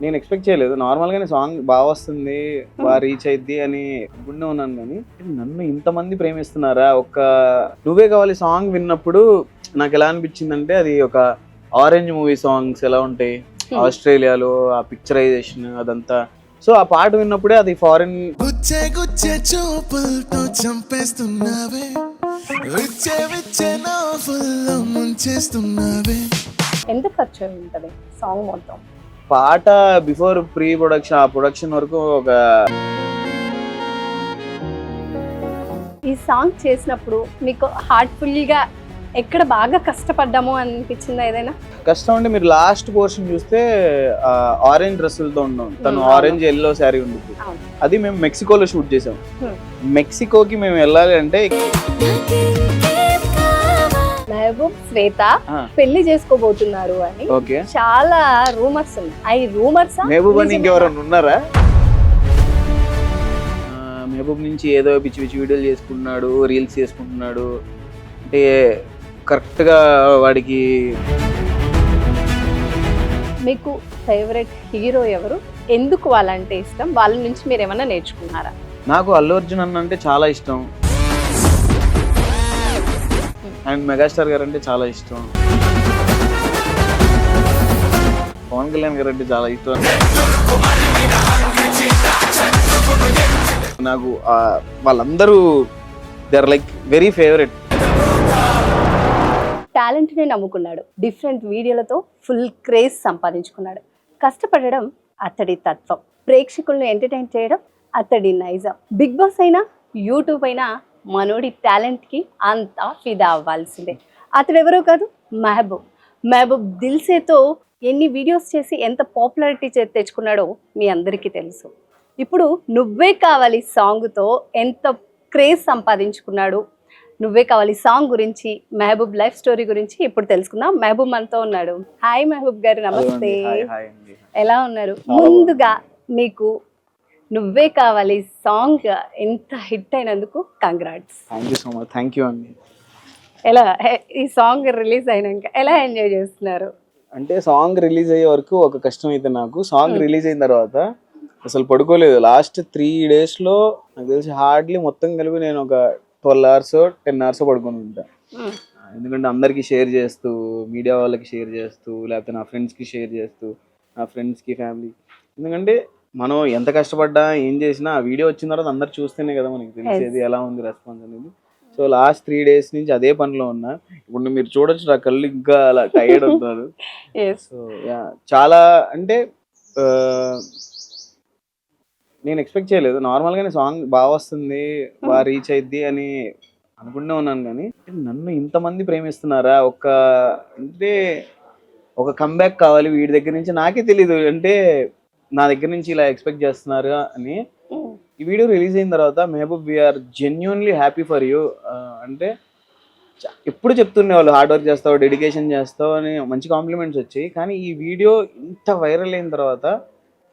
నేను ఎక్స్పెక్ట్ చేయలేదు. నార్మల్గానే సాంగ్ బాగా వస్తుంది, బాగా రీచ్ అయిద్ది అని అనుకుంటూ ఉన్నాను. కానీ నన్ను ఇంతమంది ప్రేమిస్తున్నారా, ఒక్క నువ్వే కావాలి సాంగ్ విన్నప్పుడు నాకు ఎలా అనిపించిందంటే, అది ఒక ఆరెంజ్ మూవీ సాంగ్స్ ఎలా ఉంటాయి ఆస్ట్రేలియాలో, ఆ పిక్చరైజేషన్ అదంతా. సో ఆ పాట విన్నప్పుడే అది ఫారిన్. గుచ్చే గుచ్చే చూపులతో చంపేస్తున్నావే, విచ్చే విచ్చే నవ్వుల్లో ముంచేస్తున్నావే. ఎంత ఖర్చు ఉంటుంది సాంగ్ మొత్తం? పాట బిఫోర్ ప్రీ ప్రొడక్షన్, ఆ ప్రొడక్షన్ వరకు ఒక ఈ సాంగ్ చేసినప్పుడు మీకు హార్ట్ఫుల్గా ఎక్కడ బాగా కష్టపడ్డామో అనిపించిందా ఏదైనా? కష్టం అంటే మీరు లాస్ట్ పోర్షన్ చూస్తే ఆరెంజ్ డ్రెస్సులతో ఉన్నాం, తను ఆరెంజ్ ఎల్లో శారీ ఉంటుంది. అది మేము మెక్సికోలో షూట్ చేసాం. మెక్సికోకి మేము వెళ్ళాలి అంటే మెహబూబ్ శ్వేత పెళ్లి చేసుకోబోతున్నారు అని చాలా రూమర్స్ ఉన్నాయి. ఆ రూమర్స్ మెహబూబ్ అని ఇంకెవరైనా ఉన్నారా? మెహబూబ్ నుంచి ఏదో పిచ్చి పిచ్చి వీడియోలు చేసుకుంటున్నాడు, రీల్స్ చేసుకుంటున్నాడు. అంటే కరెక్ట్గా వాడికి. మీకు ఫేవరెట్ హీరో ఎవరు? ఎందుకు వాళ్ళంటే ఇష్టం? వాళ్ళ నుంచి మీరు ఏమైనా నేర్చుకున్నారా? నాకు అల్లు అర్జున్ అన్న అంటే చాలా ఇష్టం, అండ్ మెగాస్టార్ గారు అంటే చాలా ఇష్టం, పవన్ కళ్యాణ్ గారు అంటే చాలా ఇష్టం. నాకు వాళ్ళందరూ they are like very favourite. టాలెంట్ని నమ్ముకున్నాడు, డిఫరెంట్ వీడియోలతో ఫుల్ క్రేజ్ సంపాదించుకున్నాడు. కష్టపడడం అతడి తత్వం, ప్రేక్షకులను ఎంటర్టైన్ చేయడం అతడి నైజం. బిగ్ బాస్ అయినా యూట్యూబ్ అయినా మనోడి టాలెంట్కి అంతా ఫిదా అవ్వాల్సిందే. అతడు ఎవరో కాదు, మెహబూబ్. మెహబూబ్ దిల్సేతో ఎన్ని వీడియోస్ చేసి ఎంత పాపులారిటీ తెచ్చుకున్నాడో మీ అందరికీ తెలుసు. ఇప్పుడు నువ్వే కావాలి సాంగ్తో ఎంత క్రేజ్ సంపాదించుకున్నాడు. నువ్వే కావాలి సాంగ్ గురించి, మెహబూబ్ లైఫ్ స్టోరీ గురించి ఇప్పుడు తెలుసుకుందాం. మెహబూబ్ మనతో ఉన్నాడు. హాయ్ మెహబూబ్ గారు, నమస్తే. ఎలా ఉన్నారు? ముందుగా మీకు నువ్వే కావాలి సాంగ్ ఎంత హిట్ అయినందుకు congrats. Thank you so much. Thank you అండి. ఎలా ఈ సాంగ్ రిలీజ్ అయినాక ఎలా ఎంజాయ్ చేస్తున్నారు? అంటే సాంగ్ రిలీజ్ అయ్యే వరకు ఒక కష్టం అయితే నాకు. సాంగ్ రిలీజ్ అయిన తర్వాత అసలు పడుకోలేదు. లాస్ట్ 3 daysలో నాకు తెలిసి హార్డ్లీ మొత్తం కలిపి నేను ఒక 12 hours 10 hours పడుకొని ఉంటా. ఎందుకంటే అందరికీ షేర్ చేస్తూ, మీడియా వాళ్ళకి షేర్ చేస్తూ, లేకపోతే నా ఫ్రెండ్స్కి షేర్ చేస్తూ, నా ఫ్రెండ్స్కి ఫ్యామిలీ. ఎందుకంటే మనం ఎంత కష్టపడ్డా ఏం చేసినా ఆ వీడియో వచ్చిన తర్వాత అందరు చూస్తేనే కదా మనకి తెలిసేది ఎలా ఉంది రెస్పాన్స్ అనేది. సో లాస్ట్ 3 days నుంచి అదే పనిలో ఉన్నా. ఇప్పుడు మీరు చూడొచ్చు నా కళ్ళు ఇంకా అలా టైర్డ్ అవుతున్నారు. సో చాలా అంటే నేను ఎక్స్పెక్ట్ చేయలేదు. నార్మల్గానే సాంగ్ బాగా వస్తుంది, బాగా రీచ్ అయిద్ది అని అనుకుంటూ ఉన్నాను. కానీ నన్ను ఇంతమంది ప్రేమిస్తున్నారా, అంటే ఒక కంబ్యాక్ కావాలి వీడి దగ్గర నుంచి. నాకే తెలీదు అంటే నా దగ్గర నుంచి ఇలా ఎక్స్పెక్ట్ చేస్తున్నారు అని. ఈ వీడియో రిలీజ్ అయిన తర్వాత Mehboob we are genuinely happy for you. అంటే ఎప్పుడు చెప్తుండే వాళ్ళు హార్డ్ వర్క్ చేస్తావు, డెడికేషన్ చేస్తావు అని మంచి కాంప్లిమెంట్స్ వచ్చాయి. కానీ ఈ వీడియో ఇంత వైరల్ అయిన తర్వాత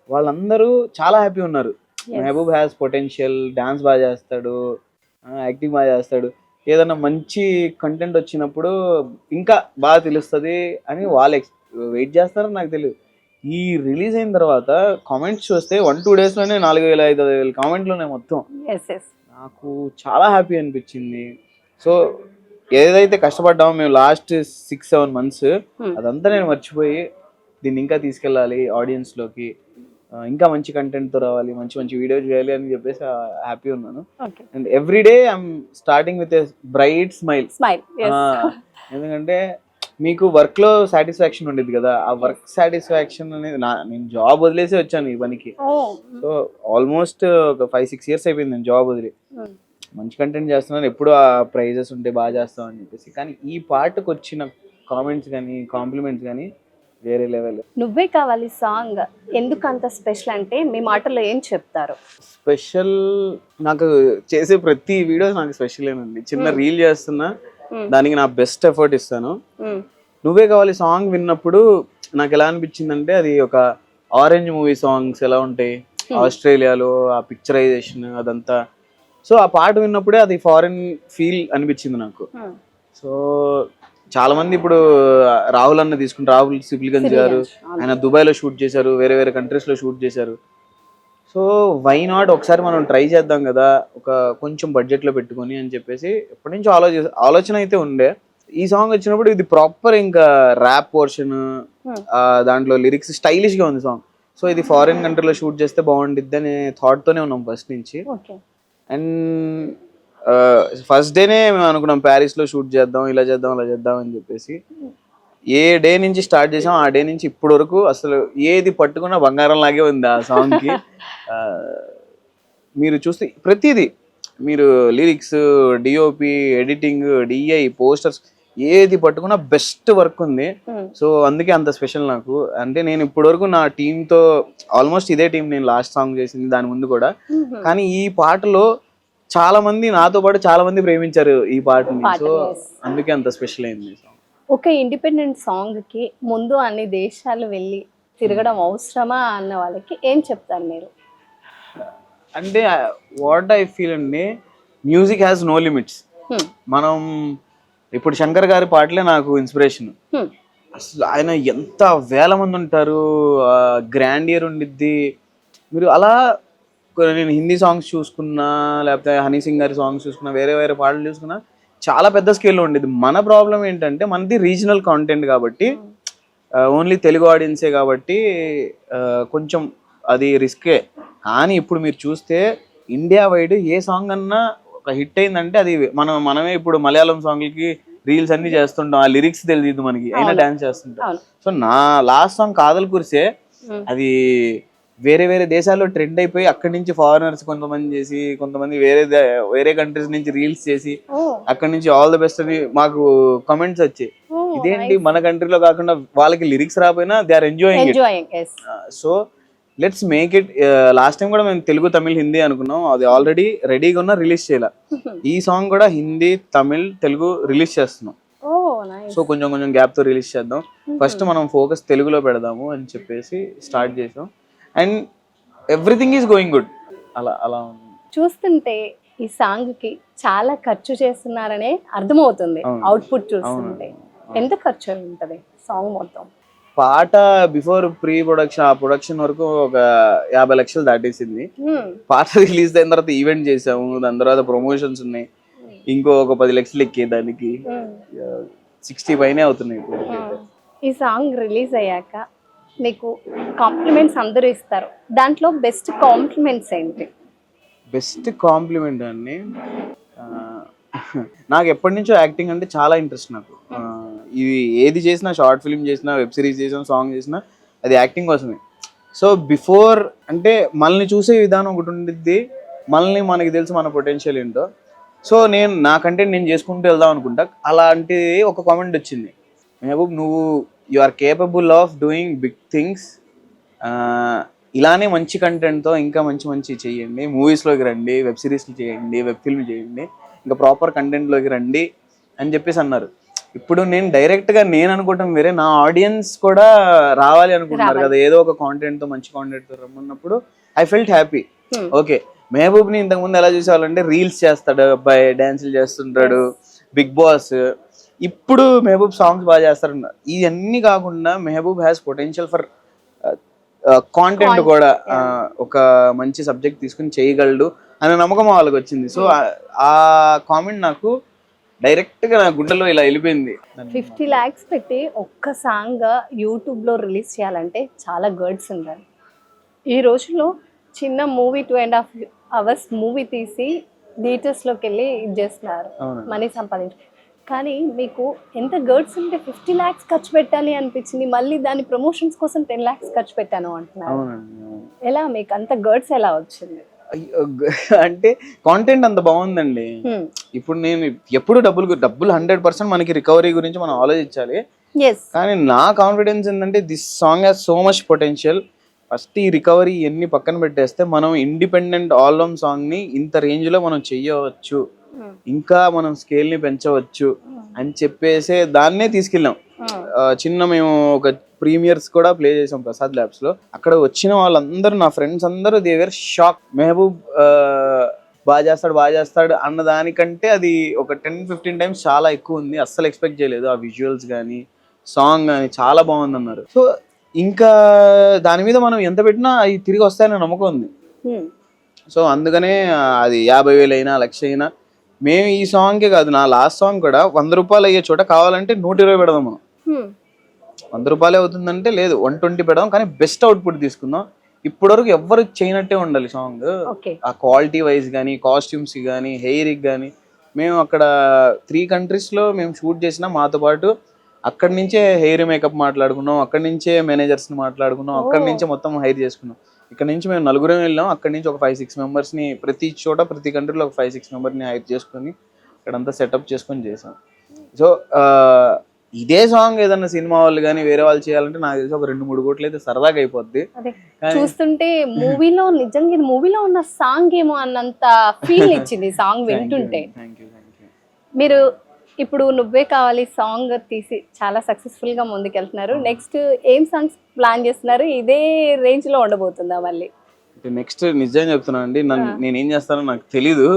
వాళ్ళందరూ చాలా హ్యాపీ ఉన్నారు. మెహబూబ్ హ్యాస్ పొటెన్షియల్, డాన్స్ బాగా చేస్తాడు, యాక్టింగ్ బాగా చేస్తాడు, ఏదైనా మంచి కంటెంట్ వచ్చినప్పుడు ఇంకా బాగా తెలుస్తుంది అని వాళ్ళు వెయిట్ చేస్తారని నాకు తెలియదు. ఈ రిలీజ్ అయిన తర్వాత కామెంట్స్ చూస్తే 1-2 daysలోనే 4,000-5,000 కామెంట్లు ఉన్నాయి మొత్తం. నాకు చాలా హ్యాపీ అనిపించింది. సో ఏదైతే కష్టపడ్డామో మేము లాస్ట్ 6-7 months అదంతా నేను మర్చిపోయి దీన్ని ఇంకా తీసుకెళ్ళాలి ఆడియన్స్లోకి, ఇంకా మంచి కంటెంట్తో రావాలి, మంచి మంచి వీడియో చేయాలి అని చెప్పేసి హ్యాపీ ఉన్నాను. And everyday I'm starting with a bright smile. ఎందుకంటే మీకు వర్క్లో సాటిస్ఫాక్షన్ ఉండేది కదా, ఆ వర్క్ సాటిస్ఫాక్షన్ అనేది నేను జాబ్ వదిలేసి వచ్చాను ఈ పనికి. సో ఆల్మోస్ట్ ఒక 5-6 years అయిపోయింది నేను జాబ్ వదిలి. మంచి కంటెంట్ చేస్తున్నాను, ఎప్పుడు ఆ ప్రైజెస్ ఉంటే బాగా చేస్తాం అని చెప్పేసి. కానీ ఈ పాటకు వచ్చిన కామెంట్స్ కానీ కాంప్లిమెంట్స్ కానీ వేరే లెవెల్. నువ్వే కావాలి సాంగ్ ఎందుకు అంత స్పెషల్ అంటే మీ మాటల్లో ఏం చెప్తారు? స్పెషల్ నాకు చేసే ప్రతి వీడియో నాకు స్పెషలేనండి. చిన్న రీల్ చేస్తున్నా, దానికి నా బెస్ట్ ఎఫర్ట్ ఇస్తాను. నువ్వే కావాలి సాంగ్ విన్నప్పుడు నాకు ఎలా అనిపించిందంటే, అది ఒక ఆరెంజ్ మూవీ సాంగ్స్ ఎలా ఉంటాయి ఆస్ట్రేలియాలో, ఆ పిక్చరైజేషన్ అదంతా. సో ఆ పాట విన్నప్పుడే అది ఫారిన్ ఫీల్ అనిపించింది నాకు. సో చాలా మంది ఇప్పుడు రాహుల్ అన్న తీసుకుంటే రాహుల్ సిప్లిగంజ్ గారు ఆయన దుబాయ్లో షూట్ చేశారు, వేరే వేరే కంట్రీస్లో షూట్ చేశారు. సో వై నాట్ ఒకసారి మనం ట్రై చేద్దాం కదా ఒక కొంచెం బడ్జెట్లో పెట్టుకొని అని చెప్పేసి ఎప్పటి నుంచో ఆలోచన అయితే ఉండే. ఈ సాంగ్ వచ్చినప్పుడు ఇది ప్రాపర్ ఇంకా ర్యాప్ పోర్షన్, దాంట్లో లిరిక్స్ స్టైలిష్గా ఉంది సాంగ్. సో ఇది ఫారిన్ కంట్రీలో షూట్ చేస్తే బాగుండిద్ది అనే థాట్తోనే ఉన్నాం ఫస్ట్ నుంచి. అండ్ ఫస్ట్ డేనే మేము అనుకున్నాం ప్యారిస్లో షూట్ చేద్దాం, ఇలా చేద్దాం అలా చేద్దాం అని చెప్పేసి. ఏ డే నుంచి స్టార్ట్ చేసాం ఆ డే నుంచి ఇప్పటి వరకు అసలు ఏది పట్టుకున్నా బంగారం లాగే ఉంది ఆ సాంగ్కి. మీరు చూస్తే ప్రతిదీ మీరు lyrics, DOP, editing, DI, posters ఏది పట్టుకున్నా బెస్ట్ వర్క్ ఉంది. సో అందుకే అంత స్పెషల్ నాకు. అంటే నేను ఇప్పటి వరకు నా టీంతో ఆల్మోస్ట్ ఇదే టీం నేను లాస్ట్ సాంగ్ చేసింది దాని ముందు కూడా. కానీ ఈ పాటలో చాలా మంది నాతో పాటు చాలా మంది ప్రేమించారు ఈ పాటని. సో అందుకే అంత స్పెషల్ అయింది. ఒక ఇండిపెండెంట్ సాంగ్ కి ముందు అన్ని దేశాలు వెళ్ళి తిరగడం అవసరమా అన్న వాళ్ళకి ఏం చెప్తారు మీరు? అంటే వాట్ ఐ ఫీల్ అండి, మ్యూజిక్ హ్యాస్ నో లిమిట్స్. మనం ఇప్పుడు శంకర్ గారి పాటలే నాకు ఇన్స్పిరేషన్. అసలు ఆయన ఎంత వేల మంది ఉంటారు, గ్రాండియర్ ఉండిద్ది. మీరు అలా నేను హిందీ సాంగ్స్ చూసుకున్నా లేకపోతే హనీ సింగ్ గారి సాంగ్స్ చూసుకున్నా వేరే వేరే పాటలు చూసుకున్నా చాలా పెద్ద స్కేల్లో ఉండేది. మన ప్రాబ్లం ఏంటంటే మనది రీజనల్ కాంటెంట్ కాబట్టి, ఓన్లీ తెలుగు ఆడియన్సే కాబట్టి కొంచెం అది రిస్కే. కానీ ఇప్పుడు మీరు చూస్తే ఇండియా వైడ్ ఏ సాంగ్ అన్నా ఒక హిట్ అయిందంటే అది మనమే ఇప్పుడు మలయాళం సాంగ్లకి రీల్స్ అన్ని చేస్తుంటాం, ఆ లిరిక్స్ తెలియదు మనకి అయినా డాన్స్ చేస్తుంటాం. సో నా లాస్ట్ సాంగ్ కాదల్ కురిసే అది వేరే వేరే దేశాల్లో ట్రెండ్ అయిపోయి అక్కడి నుంచి ఫారినర్స్ కొంతమంది చేసి, కొంతమంది వేరే కంట్రీస్ నుంచి రీల్స్ చేసి అక్కడి నుంచి ఆల్ ద బెస్ట్ అని మాకు కామెంట్స్ వచ్చాయి. ఇదేంటి మన కంట్రీలో కాకుండా వాళ్ళకి లిరిక్స్ రాకపోయినా they are enjoying it. So let's make it. Last time కూడా మేము తెలుగు, తమిళ్, హిందీ అనుకున్నాం, అది ఆల్రెడీ రెడీగా ఉన్నా రిలీజ్ చేయాల. ఈ సాంగ్ కూడా హిందీ, తమిళ్, తెలుగు రిలీజ్ చేస్తున్నాం. సో కొంచెం కొంచెం గ్యాప్ తో రిలీజ్ చేద్దాం. ఫస్ట్ మనం ఫోకస్ తెలుగులో పెడదాము అని చెప్పేసి స్టార్ట్ చేసాం. And everything is going good. అలా అలా చూస్తుంటే ఈ సాంగ్ కి చాలా ఖర్చు చేస్తున్నారనే అర్థమవుతుంది. అవుట్పుట్ చూస్తుంటే ఎంత ఖర్చు ఉంటది సాంగ్ మొత్తం? పాట బిఫోర్ ప్రీ ప్రొడక్షన్, ఆ ప్రొడక్షన్ వరకు ఒక 50 లక్షలు దాటేసింది. పాట రిలీజ్ అయిన తర్వాత ఈవెంట్ చేసాము, దాని తర్వాత ప్రమోషన్స్ ఉన్నాయి, ఇంకో ఒక 10 లక్షలు ఎక్కే దానికి 60 పైనే అవుతున్నాయి. ఈ సాంగ్ రిలీజ్ అయ్యాక మీకు కాంప్లిమెంట్స్ అందరూ ఇస్తారు, దాంట్లో బెస్ట్ కాంప్లిమెంట్స్ ఏంటి? బెస్ట్ కాంప్లిమెంట్ అండి, నాకు ఎప్పటి నుంచో యాక్టింగ్ అంటే చాలా ఇంట్రెస్ట్ నాకు. ఇది ఏది చేసినా, షార్ట్ ఫిల్మ్ చేసినా, వెబ్ సిరీస్ చేసినా, సాంగ్ చేసినా అది యాక్టింగ్ కోసమే. సో బిఫోర్ అంటే మనల్ని చూసే విధానం ఒకటి ఉండిద్ది, మనకి తెలుసు మన పొటెన్షియల్ ఏంటో. సో నేను నా కంటెంట్ నేను చేసుకుంటూ వెళ్దాం అనుకుంటా. అలాంటి ఒక కామెంట్ వచ్చింది, మెహబూబ్ నువ్వు you are capable of doing big things, ఇలానే మంచి కంటెంట్తో ఇంకా మంచి చేయండి, మూవీస్లోకి రండి, వెబ్ సిరీస్లు చేయండి, వెబ్ ఫిల్మ్ చేయండి, ఇంకా ప్రాపర్ కంటెంట్లోకి రండి అని చెప్పేసి అన్నారు. ఇప్పుడు నేను డైరెక్ట్గా నేను అనుకోవటం వేరే, నా ఆడియన్స్ కూడా రావాలి అనుకుంటున్నారు కదా ఏదో ఒక కాంటెంట్తో, మంచి కాంటెంట్తో రమ్మన్నప్పుడు ఐ ఫెల్ట్ హ్యాపీ. ఓకే, మెహబూబ్ని ఇంతకుముందు ఎలా చూసేవాళ్ళంటే రీల్స్ చేస్తాడు అబ్బాయి, డాన్సులు చేస్తుంటాడు, బిగ్ బాస్. ఇప్పుడు మెహబూబ్ సాంగ్స్ బాగా చేస్తారు. ఇవన్నీ కాకుండా Mehboob has potential for content కూడా, ఒక మంచి సబ్జెక్ట్ తీసుకుని చేయగలడు అనే నమ్మకం వాళ్ళకి వచ్చింది. సో ఆ కామెంట్ నాకు డైరెక్ట్ గా నా గుండెలో ఇలా వెళ్ళిపోయింది. 50 lakhs పెట్టి ఒక్క సాంగ్ యూట్యూబ్ లో రిలీజ్ చేయాలంటే చాలా గర్డ్స్ ఉండాలి. ఈ రోజుల్లో చిన్న మూవీ 2.5 hours మూవీ తీసి థియేటర్స్ లోకి వెళ్ళి ఇది చేస్తున్నారు, మనీ సంపాదించు. కానీ మీకు ఎంత గర్డ్స్ ఉంటే 50 lakhs ఖర్చు పెట్టాలి అనిపించింది, మళ్ళీ దాని ప్రమోషన్స్ కోసం 10 lakhs ఖర్చు పెట్టాను అంటున్నారు. ఎలా మీకు అంత గర్డ్స్ ఎలా వచ్చింది? అంటే కాంటెంట్ అంత బాగుందండి. ఇప్పుడు నేను ఎప్పుడు డబ్బులు 100% మనకి రికవరీ గురించి మనం ఆలోచించాలి. కానీ నా కాన్ఫిడెన్స్ ఏంటంటే this song has so much potential. First ఈ రికవరీ ఎన్ని పక్కన పెట్టేస్తే మనం ఇండిపెండెంట్ ఆల్బమ్ సాంగ్ ని ఇంత రేంజ్ లో మనం చెయ్యవచ్చు, ఇంకా మనం స్కేల్ ని పెంచవచ్చు అని చెప్పేసి దాన్నే తీసుకెళ్ళాం. చిన్న మేము ఒక ప్రీమియర్స్ కూడా ప్లే చేసాం ప్రసాద్ ల్యాబ్స్ లో. అక్కడ వచ్చిన వాళ్ళందరూ, నా ఫ్రెండ్స్ అందరూ, దే వర్ షాక్. మెహబూబ్ బాగా చేస్తాడు అన్న దానికంటే అది ఒక 10-15 టైమ్స్ చాలా ఎక్కువ ఉంది. అస్సలు ఎక్స్పెక్ట్ చేయలేదు. ఆ విజువల్స్ కానీ సాంగ్ కానీ చాలా బాగుంది అన్నారు. సో ఇంకా దాని మీద మనం ఎంత పెట్టినా అవి తిరిగి వస్తాయని నమ్మకం ఉంది. సో అందుకనే అది 50,000 అయినా 1,00,000 అయినా మేము ఈ సాంగ్కే కాదు, నా లాస్ట్ సాంగ్ కూడా 100 రూపాయలు అయ్యే చోట కావాలంటే 120 పెడదాం. మనం 100 రూపాయలే అవుతుందంటే లేదు 120 పెడదాం, కానీ బెస్ట్ అవుట్పుట్ తీసుకుందాం. ఇప్పటివరకు ఎవ్వరు చేయనట్టే ఉండాలి సాంగ్. ఆ క్వాలిటీ వైజ్ కానీ, కాస్ట్యూమ్స్ కానీ, హెయిర్కి కానీ. మేము అక్కడ 3 కంట్రీస్లో మేము షూట్ చేసినా మాతో పాటు అక్కడి నుంచే హెయిర్ మేకప్ మాట్లాడుకున్నాం, అక్కడి నుంచే మేనేజర్స్ని మాట్లాడుకున్నాం, అక్కడి నుంచే మొత్తం హైర్ చేసుకున్నాం. ఇక్కడ నుంచి మేము 4 వెళ్ళాం, అక్కడి నుంచి ఒక 5-6 మెంబర్స్ని ప్రతి చోట ప్రతి కంట్రీలో ఒక 5-6 మెంబర్ని హైర్ చేసుకొని అక్కడంతా సెటప్ చేసుకొని చేసాం. సో ఇదే సాంగ్ ఏదన్నా సినిమా వాళ్ళు కానీ వేరే వాళ్ళు చేయాలంటే నాకు తెలిసి ఒక 2-3 కోట్లు అయితే సరదాగా అయిపోద్ది. చూస్తుంటే మూవీలో నిజంగా ఇది మూవీలో ఉన్న సాంగ్ ఏమో అన్నంత ఫీల్ ఇచ్చింది సాంగ్ వింటుంటే. మీరు ఇప్పుడు నువ్వే కావాలి సాంగ్ తీసి చాలా సక్సెస్ఫుల్ గా ముందుకెళ్తున్నారు. నెక్స్ట్ ఏం సాంగ్స్ ప్లాన్ చేస్తున్నారు? ఇదే రేంజ్ లో ఉండబోతుందా మళ్ళీ? నెక్స్ట్ నిజం చెప్తున్నా అండి, నేనేం చేస్తానో నాకు తెలీదు.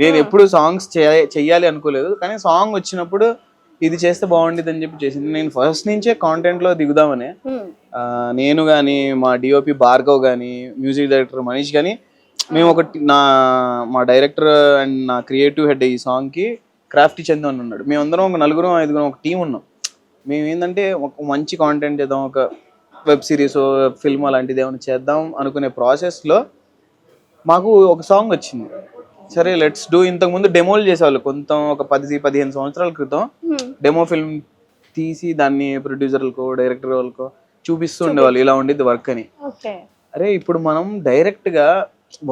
నేను ఎప్పుడు సాంగ్స్ చెయ్యాలి అనుకోలేదు, కానీ సాంగ్ వచ్చినప్పుడు ఇది చేస్తే బాగుండేది అని చెప్పి చేసింది. నేను ఫస్ట్ నుంచే కాంటెంట్ లో దిగుదామని, నేను కానీ మా డిఓపి భార్గవ్ కానీ మ్యూజిక్ డైరెక్టర్ మనీష్ కానీ మేము ఒకటి మా డైరెక్టర్ అండ్ నా క్రియేటివ్ హెడ్ ఈ సాంగ్కి క్రాఫ్టీ చందు అని ఉన్నాడు. మేమందరం ఒక 4-5 ఒక టీం ఉన్నాం. మేము ఏంటంటే ఒక మంచి కాంటెంట్ చేద్దాం, ఒక వెబ్ సిరీస్ ఫిల్మ్ అలాంటిది ఏమైనా చేద్దాం అనుకునే ప్రాసెస్లో మాకు ఒక సాంగ్ వచ్చింది. సరే లెట్స్ డూ. ఇంతకుముందు డెమోలు చేసేవాళ్ళు కొంత ఒక 10-15 సంవత్సరాల క్రితం డెమో ఫిల్మ్ తీసి దాన్ని ప్రొడ్యూసర్లకో డైరెక్టర్ వాళ్ళకో చూపిస్తూ ఉండేవాళ్ళు, ఇలా ఉండేది వర్క్ అని. అరే ఇప్పుడు మనం డైరెక్ట్గా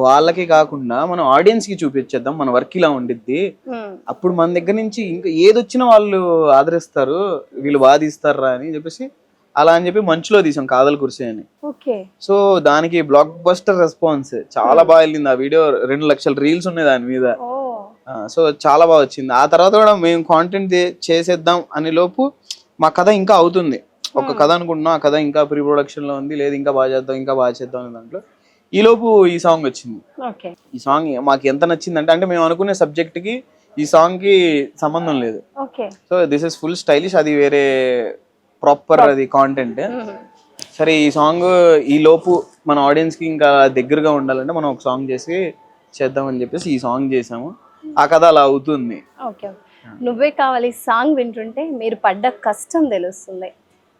వాళ్ళకి కాకుండా మనం ఆడియన్స్ కి చూపించేద్దాం మన వర్క్ ఇలా ఉండిద్ది, అప్పుడు మన దగ్గర నుంచి ఇంకా ఏదొచ్చినా వాళ్ళు ఆదరిస్తారు, వీళ్ళు బాధిస్తారా అని చెప్పేసి అలా అని చెప్పి మంచులో తీసాం కాదల్ కుర్సీ అని. సో దానికి బ్లాక్ బస్టర్ రెస్పాన్స్ చాలా బాగా వెళ్ళింది. ఆ వీడియో 2 లక్షల రీల్స్ ఉన్నాయి దాని మీద. సో చాలా బాగా వచ్చింది. ఆ తర్వాత కూడా మేము కాంటెంట్ చేసేద్దాం అనే లోపు మా కథ ఇంకా అవుతుంది. ఒక కథ అనుకుంటున్నాం, ఆ కథ ఇంకా ప్రీ ప్రొడక్షన్ లో ఉంది, లేదు ఇంకా బాగా చేద్దాం అనే దాంట్లో ఈ లోపు ఈ సాంగ్ వచ్చింది. ఈ సాంగ్ మాకు ఎంత నచ్చిందంటే, అంటే మేము అనుకునే సబ్జెక్ట్ కి ఈ సాంగ్ కి సంబంధం లేదు. So this is full stylish, అది వేరే ప్రాపర్ అది కాంటెంట్. సరే ఈ సాంగ్ ఈ లోపు మన ఆడియన్స్ కి ఇంకా దగ్గరగా ఉండాలంటే మనం ఒక సాంగ్ చేసి చేద్దామని చెప్పేసి ఈ సాంగ్ చేసాము. ఆ కథ అలా అవుతుంది. నువ్వే కావాలి సాంగ్ వింటుంటే మీరు పడ్డ కష్టం తెలుస్తుంది.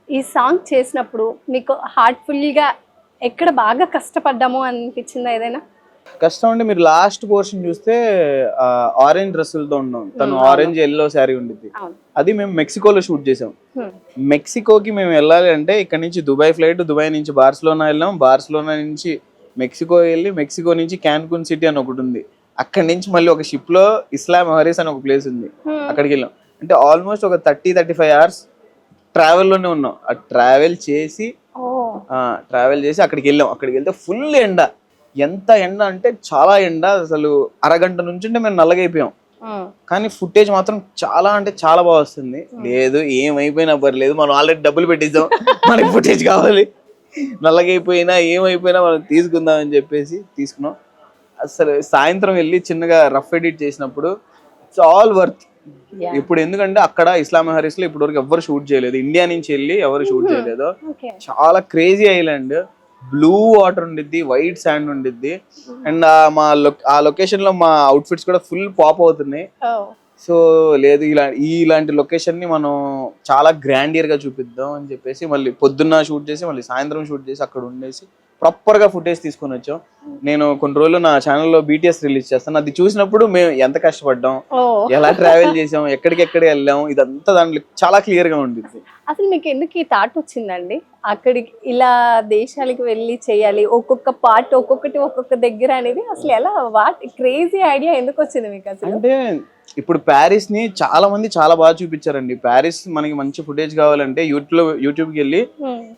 ఈ సాంగ్ చేసినప్పుడు మీకు హార్ట్ఫుల్ గా ఎక్కడ బాగా కష్టపడ్డామో అనిపించిందా ఏదైనా? కష్టం అంటే మీరు లాస్ట్ పోర్షన్ చూస్తే ఆరెంజ్ డ్రెస్సులతో ఉన్నాం, తను ఆరెంజ్ ఎల్లో శారీ ఉండిద్ది. అది మేము మెక్సికోలో షూట్ చేసాం. మెక్సికోకి మేము వెళ్ళాలి అంటే ఇక్కడ నుంచి దుబాయ్ ఫ్లైట్, దుబాయ్ నుంచి బార్సిలోనా వెళ్ళాం, బార్సిలోనా నుంచి మెక్సికో వెళ్ళి మెక్సికో నుంచి క్యాన్కున్ సిటీ అని ఒకటి ఉంది, అక్కడి నుంచి మళ్ళీ ఒక షిప్ లో ఇస్లాం హరీస్ అని ఒక ప్లేస్ ఉంది, అక్కడికి వెళ్ళాం. అంటే ఆల్మోస్ట్ ఒక 30-35 hours ట్రావెల్లోనే ఉన్నాం. ఆ ట్రావెల్ చేసి అక్కడికి వెళ్ళాం. అక్కడికి వెళ్తే ఫుల్ ఎండ, ఎంత ఎండ అంటే చాలా ఎండ. అసలు అరగంట నుంచి ఉంటే మేము నల్లగైపోయాం, కానీ ఫుటేజ్ మాత్రం చాలా అంటే చాలా బాగా వస్తుంది. లేదు ఏమైపోయినా పర్లేదు, మనం ఆల్రెడీ డబ్బులు పెట్టిద్దాం, మనకి ఫుటేజ్ కావాలి, నల్లగైపోయినా ఏమైపోయినా మనం తీసుకుందాం అని చెప్పేసి తీసుకున్నాం. అసలు సాయంత్రం వెళ్ళి చిన్నగా రఫ్ ఎడిట్ చేసినప్పుడు ఇట్స్ ఆల్ వర్త్. ఇప్పుడు ఎందుకంటే అక్కడ ఇస్లాం హరీస్ లో ఇప్పటి వరకు ఎవరు షూట్ చేయలేదు, ఇండియా నుంచి వెళ్ళి ఎవరు షూట్ చేయలేదు. చాలా క్రేజీ ఐలాండ్, బ్లూ వాటర్ ఉండిద్ది, వైట్ శాండ్ ఉండిద్ది. అండ్ ఆ లొకేషన్ లో మా అవుట్ఫిట్స్ కూడా ఫుల్ పాప్ అవుతున్నాయి. సో లేదు ఇలాంటి లొకేషన్ ని మనం చాలా గ్రాండియర్ గా చూపిద్దాం అని చెప్పేసి మళ్ళీ పొద్దున్న షూట్ చేసి మళ్ళీ సాయంత్రం షూట్ చేసి అక్కడ ఉండేసి ప్రాపర్ గా ఫుటేజ్ తీసుకొని వచ్చాం. నేను కొన్ని రోజులు నా ఛానల్లో BTS రిలీజ్ చేస్తాను, అది చూసినప్పుడు మేము ఎంత కష్టపడ్డాం, ఎలా ట్రావెల్ చేసాం, ఎక్కడికెక్కడ వెళ్ళాం, ఇదంతా దాంట్లో చాలా క్లియర్ గా ఉంటుంది. అసలు మీకు ఎందుకు ఈ థాట్ వచ్చిందండి అక్కడికి ఇలా దేశాలకు వెళ్ళి చేయాలి, ఒక్కొక్క పార్ట్ ఒక్కొక్కటి ఒక్కొక్క దగ్గర అనేది? అసలు ఎలా క్రేజీ ఐడియా ఎందుకు వచ్చింది మీకు అసలు? అంటే ఇప్పుడు ప్యారిస్ ని చాలా మంది చాలా బాగా చూపించారండి. ప్యారిస్ మనకి మంచి ఫుటేజ్ కావాలంటే యూట్యూబ్కి వెళ్ళి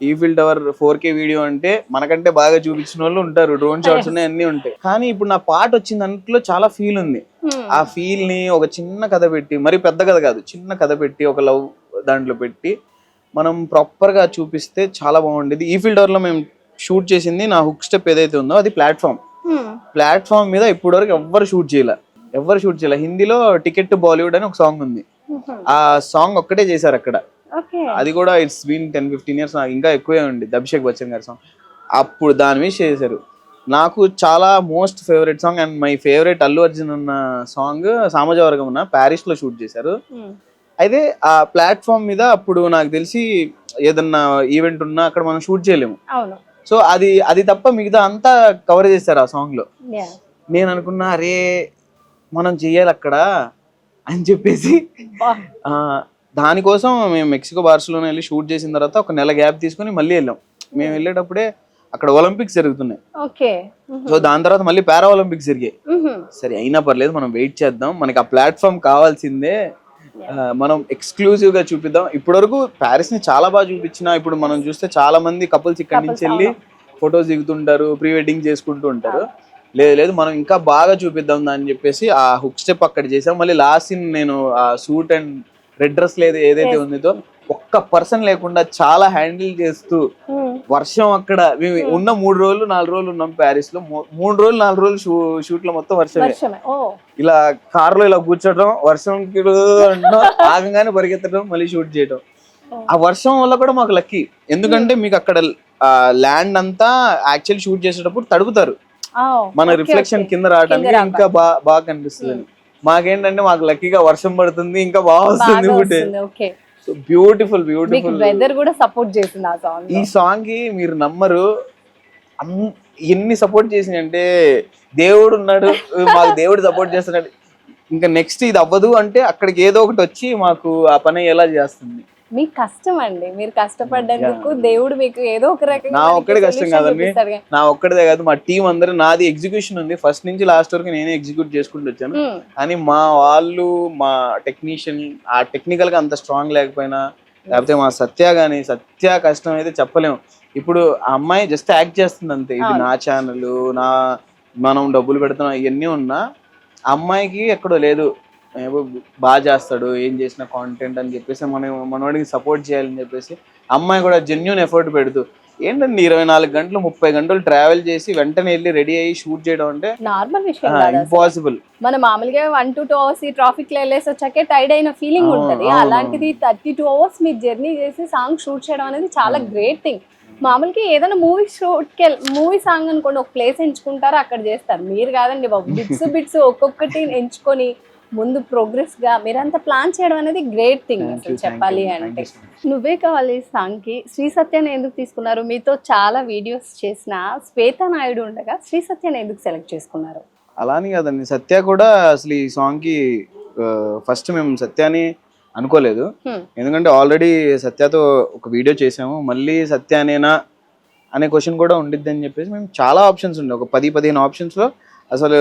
ఈఫిల్ టవర్ 4K వీడియో అంటే మనకంటే బాగా చూపించిన వాళ్ళు ఉంటారు, డ్రోన్ షాట్స్ ఉన్నాయి, అన్ని ఉంటాయి. కానీ ఇప్పుడు నా పాట వచ్చిన దాంట్లో చాలా ఫీల్ ఉంది. ఆ ఫీల్ ని ఒక చిన్న కథ పెట్టి, మరి పెద్ద కథ కాదు, చిన్న కథ పెట్టి ఒక లవ్ దాంట్లో పెట్టి మనం ప్రాపర్ గా చూపిస్తే చాలా బాగుండేది. ఈఫిల్ టవర్ లో మేము షూట్ చేసింది, నా హుక్ స్టెప్ ఏదైతే ఉందో అది ప్లాట్ఫామ్. ప్లాట్ఫామ్ మీద ఇప్పటి వరకు ఎవ్వరు షూట్ చేయలే. హిందీలో టికెట్ టు బాలీవుడ్ అని ఒక సాంగ్ ఉంది, ఆ సాంగ్ ఒక్కటే చేశారు అక్కడ. అది కూడా ఇట్స్ బీన్ 10-15 years, నాకు ఇంకా ఎక్కువే ఉంది, అభిషేక్ బచ్చన్ గారి సాంగ్. అప్పుడు దాని మీద చేశారు. నాకు చాలా most favourite song and my favourite Allu Arjun ఉన్న సాంగ్ సామాజవర్గం ఉన్న ప్యారిస్ లో షూట్ చేశారు. అయితే ఆ ప్లాట్ఫామ్ మీద అప్పుడు నాకు తెలిసి ఏదన్నా ఈవెంట్ ఉన్నా అక్కడ మనం షూట్ చేయలేము. సో అది తప్ప మిగతా అంతా కవర్ చేశారు ఆ సాంగ్ లో. నేను అనుకున్నా అరే మనం చెయ్యాలి అక్కడ అని చెప్పేసి దానికోసం మేము మెక్సికో బార్సిలోనా వెళ్ళి షూట్ చేసిన తర్వాత ఒక నెల గ్యాప్ తీసుకుని మళ్ళీ వెళ్ళాం. మేము వెళ్ళేటప్పుడే అక్కడ ఒలింపిక్స్ జరుగుతున్నాయి. సో దాని తర్వాత మళ్ళీ పారా ఒలింపిక్స్ జరిగాయి. సరే అయినా పర్లేదు మనం వెయిట్ చేద్దాం, మనకి ఆ ప్లాట్ఫామ్ కావాల్సిందే, మనం ఎక్స్క్లూజివ్ గా చూపిద్దాం. ఇప్పటి వరకు ప్యారిస్ ని చాలా బాగా చూపించిన, ఇప్పుడు మనం చూస్తే చాలా మంది కపుల్స్ ఇక్కడి నుంచి వెళ్ళి ఫొటోస్ దిగుతుంటారు, ప్రీ వెడ్డింగ్ చేసుకుంటూ ఉంటారు. లేదు మనం ఇంకా బాగా చూపిద్దాం అని చెప్పేసి ఆ హుక్ స్టెప్ అక్కడ చేసాం. మళ్ళీ లాస్ట్ సీన్ నేను ఆ సూట్ అండ్ రెడ్ డ్రెస్ ఏదైతే ఉందో ఒక్క పర్సన్ లేకుండా చాలా హ్యాండిల్ చేస్తూ, వర్షం అక్కడ మేము ఉన్న 3-4 రోజులు ఉన్నాం ప్యారిస్ లో. 3-4 రోజులు షూట్ లో మొత్తం వర్షమే. ఇలా కార్ లో ఇలా కూర్చోటం, వర్షం ఆగంగానే పరిగెత్తడం, మళ్ళీ షూట్ చేయడం. ఆ వర్షం వల్ల కూడా మాకు లక్కీ, ఎందుకంటే మీకు అక్కడ ల్యాండ్ అంతా యాక్చువల్లీ షూట్ చేసేటప్పుడు తడుపుతారు, మన రిఫ్లెక్షన్ కింద రావడానికి ఇంకా బాగా కనిపిస్తుంది. మాకేంటంటే మాకు లక్కీగా వర్షం పడుతుంది, ఇంకా బాగా వస్తుంది. బ్యూటిఫుల్ వెదర్ కూడా సపోర్ట్ చేసింది ఆ సాంగ్. ఈ సాంగ్ కి మీరు నమ్మరు, ఎన్ని సపోర్ట్ చేసినాయి అంటే దేవుడు ఉన్నాడు, మాకు దేవుడు సపోర్ట్ చేస్తున్నాడు. ఇంకా నెక్స్ట్ ఇది అవ్వదు అంటే అక్కడికి ఏదో ఒకటి వచ్చి మాకు ఆ పని ఎలా చేస్తుంది. మీ కష్టం అండి, మీరు కష్టపడ్డందుకు దేవుడు మీకు ఏదో ఒక రకంగా. నా ఒక్కడే కష్టం కాదండి, నా ఒక్కడే కాదు, మా టీం అందరూ, నాది ఎగ్జిక్యూషన్ ఉంది ఫస్ట్ నుంచి లాస్ట్ వరకు నేనే ఎగ్జిక్యూట్ చేసుకుంటూ వచ్చాను. కానీ మా వాళ్ళు, మా టెక్నీషియన్ ఆ టెక్నికల్ గా అంత స్ట్రాంగ్ లేకపోయినా, లేకపోతే మా సత్య కష్టం అయితే చెప్పలేము. ఇప్పుడు ఆ అమ్మాయి జస్ట్ యాక్ట్ చేస్తుంది అంతే, ఇది నా ఛానల్, మనం డబ్బులు పెడుతున్నాం ఇవన్నీ ఉన్నా, ఆ అమ్మాయికి ఎక్కడో లేదు బాగా చేస్తాడు ఏం చేసిన కాంటెంట్ అని చెప్పేసి మనవాడికి సపోర్ట్ చేయాలని చెప్పేసి అమ్మాయి కూడా జెన్యూన్ ఎఫర్ట్ పెడుతూ, ఏంటండి 24 గంటలు 30 గంటలు ట్రావెల్ చేసి వెంటనే వెళ్ళి రెడీ అయ్యి షూట్ చేయడం అంటే నార్మల్ విషయం, ఇంపాసిబుల్. మన మామూలుగా 1-2 hours ట్రాఫిక్ లో వెళ్ళేసి వచ్చాకే టైర్డ్ అయిన ఫీలింగ్ ఉంటది. అలాంటిది 32 hours మీరు జర్నీ చేసి సాంగ్ షూట్ చేయడం అనేది చాలా గ్రేట్ థింగ్. మామూలుగా ఏదైనా మూవీ సాంగ్ అనుకోండి, ఒక ప్లేస్ ఎంచుకుంటారు, అక్కడ చేస్తారు. మీరు కాదండి బాబు, బిట్స్ ఒక్కొక్కటి ఎంచుకొని ముందు ప్రోగ్రెస్ గా మీరంతా ప్లాన్ చేయడం అనేది గ్రేట్ థింగ్ అసలు చెప్పాలి అంటే. నువ్వే కావాలి సాంగ్ కి శ్రీ సత్యాన్ని ఎందుకు తీసుకున్నారు? మీతో చాలా వీడియోస్ చేసిన శ్వేతా నాయుడు ఉండగా శ్రీ సత్యాన్ని ఎందుకు సెలెక్ట్ చేసుకున్నారు? అలానే కాదండి, సత్య కూడా అసలు ఈ సాంగ్ కి ఫస్ట్ మేము సత్యాని అనుకోలేదు, ఎందుకంటే ఆల్రెడీ సత్యతో ఒక వీడియో చేసాము, మళ్ళీ సత్యానేనా అనే క్వశ్చన్ కూడా ఉండిద్ది అని చెప్పేసి మేము చాలా ఆప్షన్స్ ఉండే, ఒక 10-15 ఆప్షన్స్ లో అసలు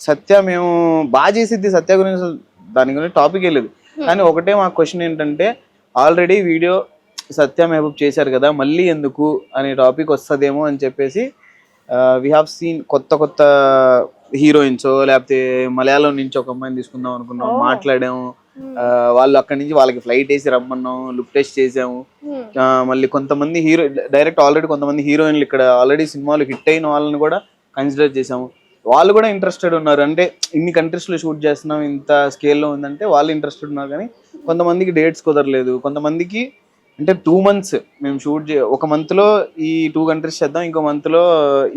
సత్య మేము బాగా చేసిద్ది, సత్య గురించి అసలు దాని గురించి టాపిక్ వెళ్ళలేదు. కానీ ఒకటే మా క్వశ్చన్ ఏంటంటే, ఆల్రెడీ వీడియో సత్య మహబూబ్ చేశారు కదా, మళ్ళీ ఎందుకు అనే టాపిక్ వస్తుందేమో అని చెప్పేసి వీ హ్యావ్ సీన్ కొత్త హీరోయిన్స్, లేకపోతే మలయాళం నుంచి ఒక అమ్మాయిని తీసుకుందాం అనుకున్నాం, మాట్లాడాము, వాళ్ళు అక్కడి నుంచి వాళ్ళకి ఫ్లైట్ వేసి రమ్మన్నాం, లుక్ టెస్ట్ చేసాము. మళ్ళీ కొంతమంది డైరెక్ట్ ఆల్రెడీ కొంతమంది హీరోయిన్లు ఇక్కడ ఆల్రెడీ సినిమాలు హిట్ అయిన వాళ్ళని కూడా కన్సిడర్ చేసాము. వాళ్ళు కూడా ఇంట్రెస్టెడ్ ఉన్నారు, అంటే ఇన్ని కంట్రీస్లో షూట్ చేస్తున్నాం, ఇంత స్కేల్లో ఉందంటే వాళ్ళు ఇంట్రెస్టెడ్ ఉన్నారు. కానీ కొంతమందికి డేట్స్ కుదరలేదు, కొంతమందికి అంటే 2 months మేము షూట్ ఒక మంత్లో ఈ 2 countries చేద్దాం, ఇంకో మంత్లో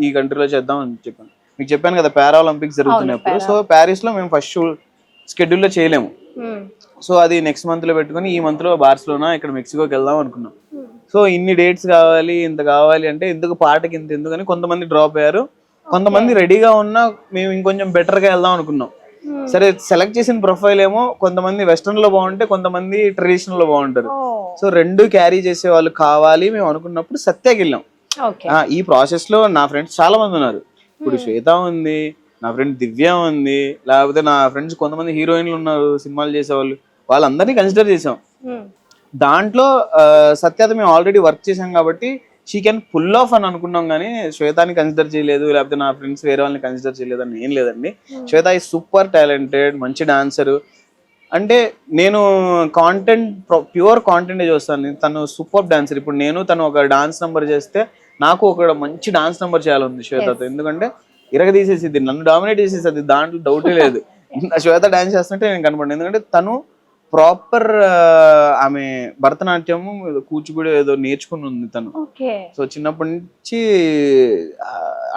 ఈ కంట్రీలో చేద్దాం అని చెప్పాను. మీకు చెప్పాను కదా పారా ఒలింపిక్స్ జరుగుతున్నప్పుడు, సో ప్యారిస్లో మేము ఫస్ట్ షెడ్యూల్లో చేయలేము, సో అది నెక్స్ట్ మంత్లో పెట్టుకుని ఈ మంత్లో బార్సిలోనా ఇక్కడ మెక్సికోకి వెళ్దాం అనుకున్నాం. సో ఇన్ని డేట్స్ కావాలి, ఇంత కావాలి అంటే ఎందుకు పాటకి ఇంత ఎందుకని కొంతమంది డ్రాప్ అయ్యారు, కొంతమంది రెడీగా ఉన్నా మేము ఇంకొంచెం బెటర్ గా వెళ్దాం అనుకున్నాం. సరే సెలెక్ట్ చేసిన ప్రొఫైల్ ఏమో కొంతమంది వెస్టర్న్ లో బాగుంటే, కొంతమంది ట్రెడిషనల్ లో బాగుంటారు, సో 2 క్యారీ చేసే వాళ్ళు కావాలి మేము అనుకున్నప్పుడు సత్యకి వెళ్ళాం. ఈ ప్రాసెస్ లో నా ఫ్రెండ్స్ చాలా మంది ఉన్నారు, ఇప్పుడు శ్వేత ఉంది, నా ఫ్రెండ్ దివ్య ఉంది, లేకపోతే నా ఫ్రెండ్స్ కొంతమంది హీరోయిన్లు ఉన్నారు సినిమాలు చేసేవాళ్ళు, వాళ్ళందరినీ కన్సిడర్ చేసాం. దాంట్లో సత్యతో మేము ఆల్రెడీ వర్క్ చేసాం కాబట్టి షీ కెన్ పుల్ ఆఫ్ అని అనుకున్నాం, కానీ శ్వేతాని కన్సిడర్ చేయలేదు, లేకపోతే నా ఫ్రెండ్స్ వేరే వాళ్ళని కన్సిడర్ చేయలేదు అని ఏం లేదండి. శ్వేత ఈజ్ సూపర్ టాలెంటెడ్, మంచి డాన్సరు. అంటే నేను ప్యూర్ కాంటెంట్ చూస్తాను, తను సూపర్ డాన్సర్. ఇప్పుడు తను ఒక డాన్స్ నెంబర్ చేస్తే నాకు ఒక మంచి డాన్స్ నెంబర్ చేయాలని ఉంది శ్వేతతో, ఎందుకంటే తీసేసిద్ది, నన్ను డామినేట్ చేసేది, దాంట్లో డౌటే లేదు. శ్వేత డాన్స్ చేస్తుంటే నేను కనపడింది, ఎందుకంటే తను ప్రాపర్ ఆమె భరతనాట్యం కూచిపూడి ఏదో నేర్చుకుని ఉంది తను. సో చిన్నప్పటి నుంచి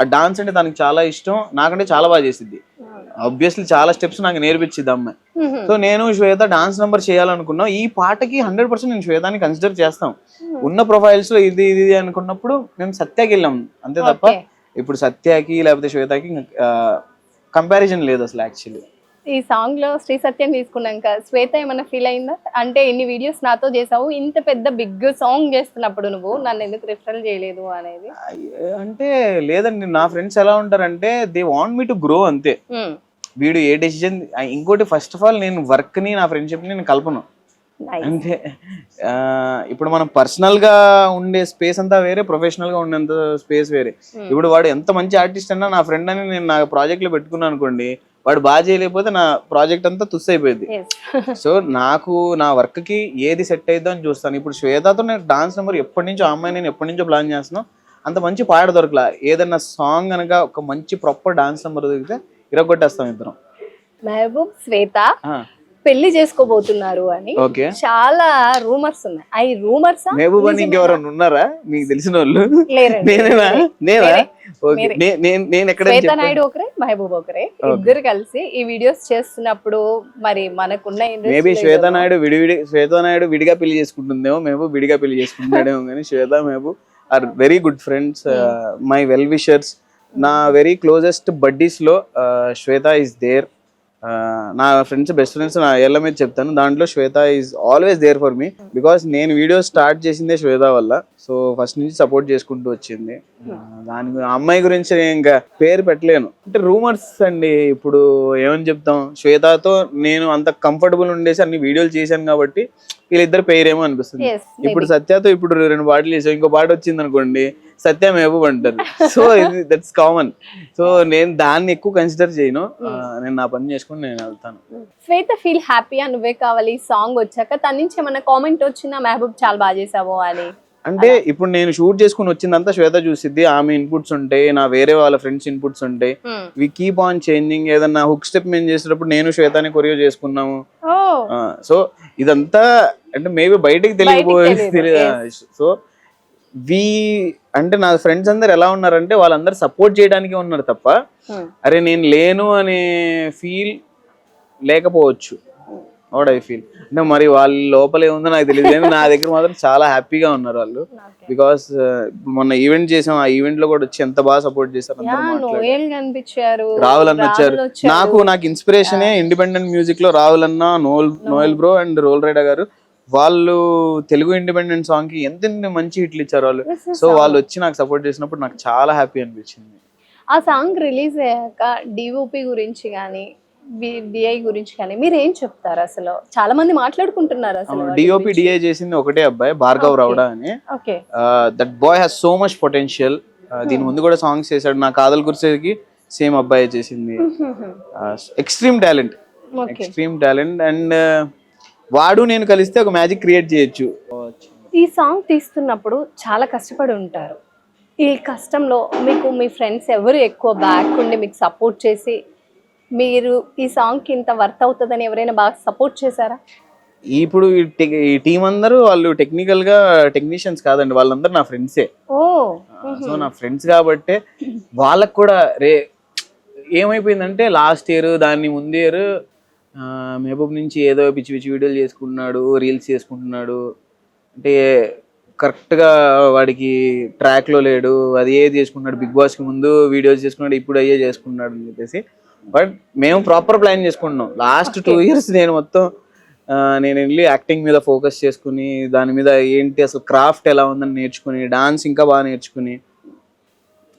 ఆ డాన్స్ అంటే తనకి చాలా ఇష్టం, నాకంటే చాలా బాగా చేసిద్ది. ఆబ్వియస్లీ చాలా స్టెప్స్ నాకు నేర్పించింది అమ్మాయి. సో నేను శ్వేత డాన్స్ నెంబర్ చేయాలనుకున్నా. ఈ పాటకి 100% నేను శ్వేతాని కన్సిడర్ చేస్తాం. ఉన్న ప్రొఫైల్స్ లో ఇది ఇది అనుకున్నప్పుడు మేము సత్యాకి వెళ్ళాం అంతే తప్ప ఇప్పుడు సత్యాకి లేకపోతే శ్వేతకి కంపారిజన్ లేదు అసలు. యాక్చువల్లీ ఈ సాంగ్ లో శ్రీ సత్యం తీసుకున్నాక శ్వేత ఏమైనా ఫీల్ అయిందా? అంటే ఇన్ని వీడియోస్ నాతో చేసావు, ఇంత పెద్ద బిగ్ సాంగ్ చేస్తున్నప్పుడు నువ్వు నన్ను ఎందుకు రిఫర్ చేయలేదు అనేది? అంటే లేదండి, నా ఫ్రెండ్స్ ఎలా ఉంటారంటే they want me to grow అంతే. వీడు ఏ డెసిజన్, ఇంకోటి ఫస్ట్ ఆఫ్ ఆల్ నేను వర్క్ ని నా ఫ్రెండ్షిప్ ని నేను కలపను. అంటే ఇప్పుడు మనం పర్సనల్ గా ఉండే స్పేస్ అంతా వేరే, ప్రొఫెషనల్ గా ఉండేంత స్పేస్ వేరే. ఇప్పుడు వాడు ఎంత మంచి ఆర్టిస్ట్ అన్నా నా ఫ్రెండ్ అని నేను నా ప్రాజెక్ట్ లో పెట్టుకున్నాను అనుకోండి, వాడు బాగా చేయలేకపోతే నా ప్రాజెక్ట్ అంతా తుస్ అయిపోయింది. సో నాకు నా వర్క్ కి ఏది సెట్ అయిద్దో అని చూస్తాను. ఇప్పుడు శ్వేతతో నేను డాన్స్ నెంబర్ ఎప్పటి నుంచో, అమ్మాయి నేను ఎప్పటి నుంచో ప్లాన్ చేస్తున్నాను. అంత మంచి పాట దొరకలా. ఏదన్నా సాంగ్ అనగా ఒక మంచి ప్రాపర్ డాన్స్ నెంబర్ దొరికితే ఇరగొట్టేస్తాం ఇద్దరం. మెహబూబ్ శ్వేత పెళ్లి చేసుకోబోతున్నారు అని చాలా రూమర్స్ ఉన్నాయి. అవి రూమర్స్ మెహబూబ్ అని ఇంకెవరైనా ఉన్నారా మీకు తెలిసిన వాళ్ళు? శ్వేత నాయుడు ఒకరే, మహబూబ్ ఒకరే, ఇద్దరు కలిసి ఈ వీడియోస్ చేస్తున్నప్పుడు మరి మనకున్న మేబీ శ్వేత నాయుడు విడిగా పెళ్లి చేసుకుంటుందేమో, మెహబూబ్ విడిగా పెళ్లి చేసుకుంటున్నాడేమో. కానీ Shweta Mehboob are very good friends, my well wishers. నా వెరీ క్లోజెస్ట్ బడ్డీస్ లో శ్వేత ఈస్ దేర్. నా ఫ్రెండ్స్, బెస్ట్ ఫ్రెండ్స్ నా ఏళ్ళ మీద చెప్తాను, దాంట్లో Shweta is always there for me. Because నేను వీడియో స్టార్ట్ చేసిందే శ్వేత వల్ల. సో ఫస్ట్ నుంచి సపోర్ట్ చేసుకుంటూ వచ్చింది. దాని అమ్మాయి గురించి నేను ఇంకా పేరు పెట్టలేను, అంటే రూమర్స్ అండి. ఇప్పుడు ఏమని చెప్తాం, శ్వేతతో నేను అంత కంఫర్టబుల్ ఉండేసి అన్ని వీడియోలు చేశాను కాబట్టి వీళ్ళిద్దరు పేరేమో అనిపిస్తుంది. ఇప్పుడు సత్యతో ఇప్పుడు 2 పాటలు చేసాం, ఇంకో పాట వచ్చింది అనుకోండి సత్య మెహబూబ్ అంటారు. సో ఇది దట్స్ కామన్. సో నేను దాన్ని ఎక్కువ కన్సిడర్ చేయను, నేను నా పని చేసుకుని నేను వెళ్తాను. శ్వేత ఫీల్ హ్యాపీయా నువ్వే కావాలి సాంగ్ వచ్చాక? తన నుంచి ఏమన్నా కామెంట్ వచ్చిందా మెహబూబ్ చాలా బాగా చేసావో అని? అంటే ఇప్పుడు నేను షూట్ చేసుకుని వచ్చిందంతా శ్వేత చూసిద్ది, ఆమె ఇన్పుట్స్ ఉంటాయి, నా వేరే వాళ్ళ ఫ్రెండ్స్ ఇన్పుట్స్ ఉంటాయి. We keep on changing. ఏదన్నా హుక్ స్టెప్ మేము చేసేటప్పుడు నేను శ్వేతని కొరియో చేసుకున్నాము. సో ఇదంతా అంటే మేబీ బయటికి తెలియదు. సో అంటే నా ఫ్రెండ్స్ అందరు ఎలా ఉన్నారంటే వాళ్ళందరూ సపోర్ట్ చేయడానికే ఉన్నారు తప్ప అరే నేను లేను అనే ఫీల్ లేకపోవచ్చు. వాట్ ఐ ఫీల్ అంటే మరి వాళ్ళ లోపల ఏముందో నాకు తెలియదు, కానీ నా దగ్గర మాత్రం చాలా హ్యాపీగా ఉన్నారు వాళ్ళు. బికాస్ మొన్న ఈవెంట్ చేసాం, ఆ ఈవెంట్ లో కూడా వచ్చి ఎంత బాగా సపోర్ట్ చేశారు. రాహుల్ అన్న వచ్చారు. నాకు ఇన్స్పిరేషనే ఇండిపెండెంట్ మ్యూజిక్ లో రాహుల్ అన్న, Noel bro and Roll Rider గారు. వాళ్ళు తెలుగు ఇండిపెండెంట్ సాంగ్ కి ఎంత మంచి హిట్లు ఇచ్చారు వాళ్ళు. సో వాళ్ళు వచ్చి నాకు సపోర్ట్ చేసినప్పుడు నాకు చాలా హ్యాపీ అనిపించింది. ఆ సాంగ్ రిలీజ్ అయ్యాక డిఓపి గురించి కానీ డిఐ గురించి కానీ మీరు ఏం చెప్తారు? అసలు చాలా మంది మాట్లాడుకుంటున్నారు. అసలు డిఓపి డిఐ చేసింది ఒకటే అబ్బాయి, భార్గవ్ రౌడా అని. That boy has so much potential. దీని ముందు కూడా సాంగ్స్ చేశాడు. నా కాదల్ గుర్సేకి సేమ్ అబ్బాయి చేసింది. ఎక్స్ట్రీమ్ టాలెంట్ అండ్ వాడు నేను కలిస్తే ఒక మ్యాజిక్ క్రియేట్ చేయొచ్చు. ఈ సాంగ్ తీస్తున్నప్పుడు చాలా కష్టపడి ఉంటారు. ఈ కష్టంలో మీకు మీ ఫ్రెండ్స్ ఎవరు ఎక్కువ బ్యాక్ ఉండి మీకు సపోర్ట్ చేసి మీరు ఈ సాంగ్కి ఇంత వర్త్ అవుతుందని ఎవరైనా బాగా సపోర్ట్ చేశారా? ఇప్పుడు ఈ టీం అందరూ వాళ్ళు టెక్నీషియన్స్ కాదండి, వాళ్ళందరూ నా ఫ్రెండ్సే. సో నా ఫ్రెండ్స్ కాబట్టి వాళ్ళకు కూడా ఏమైపోయిందంటే లాస్ట్ ఇయర్ దాన్ని ముందు ఇయర్ మెహబూబ్ నుంచి ఏదో పిచ్చి వీడియోలు చేసుకుంటున్నాడు, రీల్స్ చేసుకుంటున్నాడు, అంటే కరెక్ట్గా వాడికి ట్రాక్లో లేడు, అది ఏది చేసుకున్నాడు. బిగ్ బాస్కి ముందు వీడియోస్ చేసుకున్నాడు, ఇప్పుడు అయ్యే చేసుకున్నాడు అని చెప్పేసి. బట్ మేము ప్రాపర్ ప్లాన్ చేసుకుంటున్నాం. లాస్ట్ 2 years నేను వెళ్ళి యాక్టింగ్ మీద ఫోకస్ చేసుకుని దాని మీద ఏంటి అసలు క్రాఫ్ట్ ఎలా ఉందని నేర్చుకుని, డాన్స్ ఇంకా బాగా నేర్చుకుని,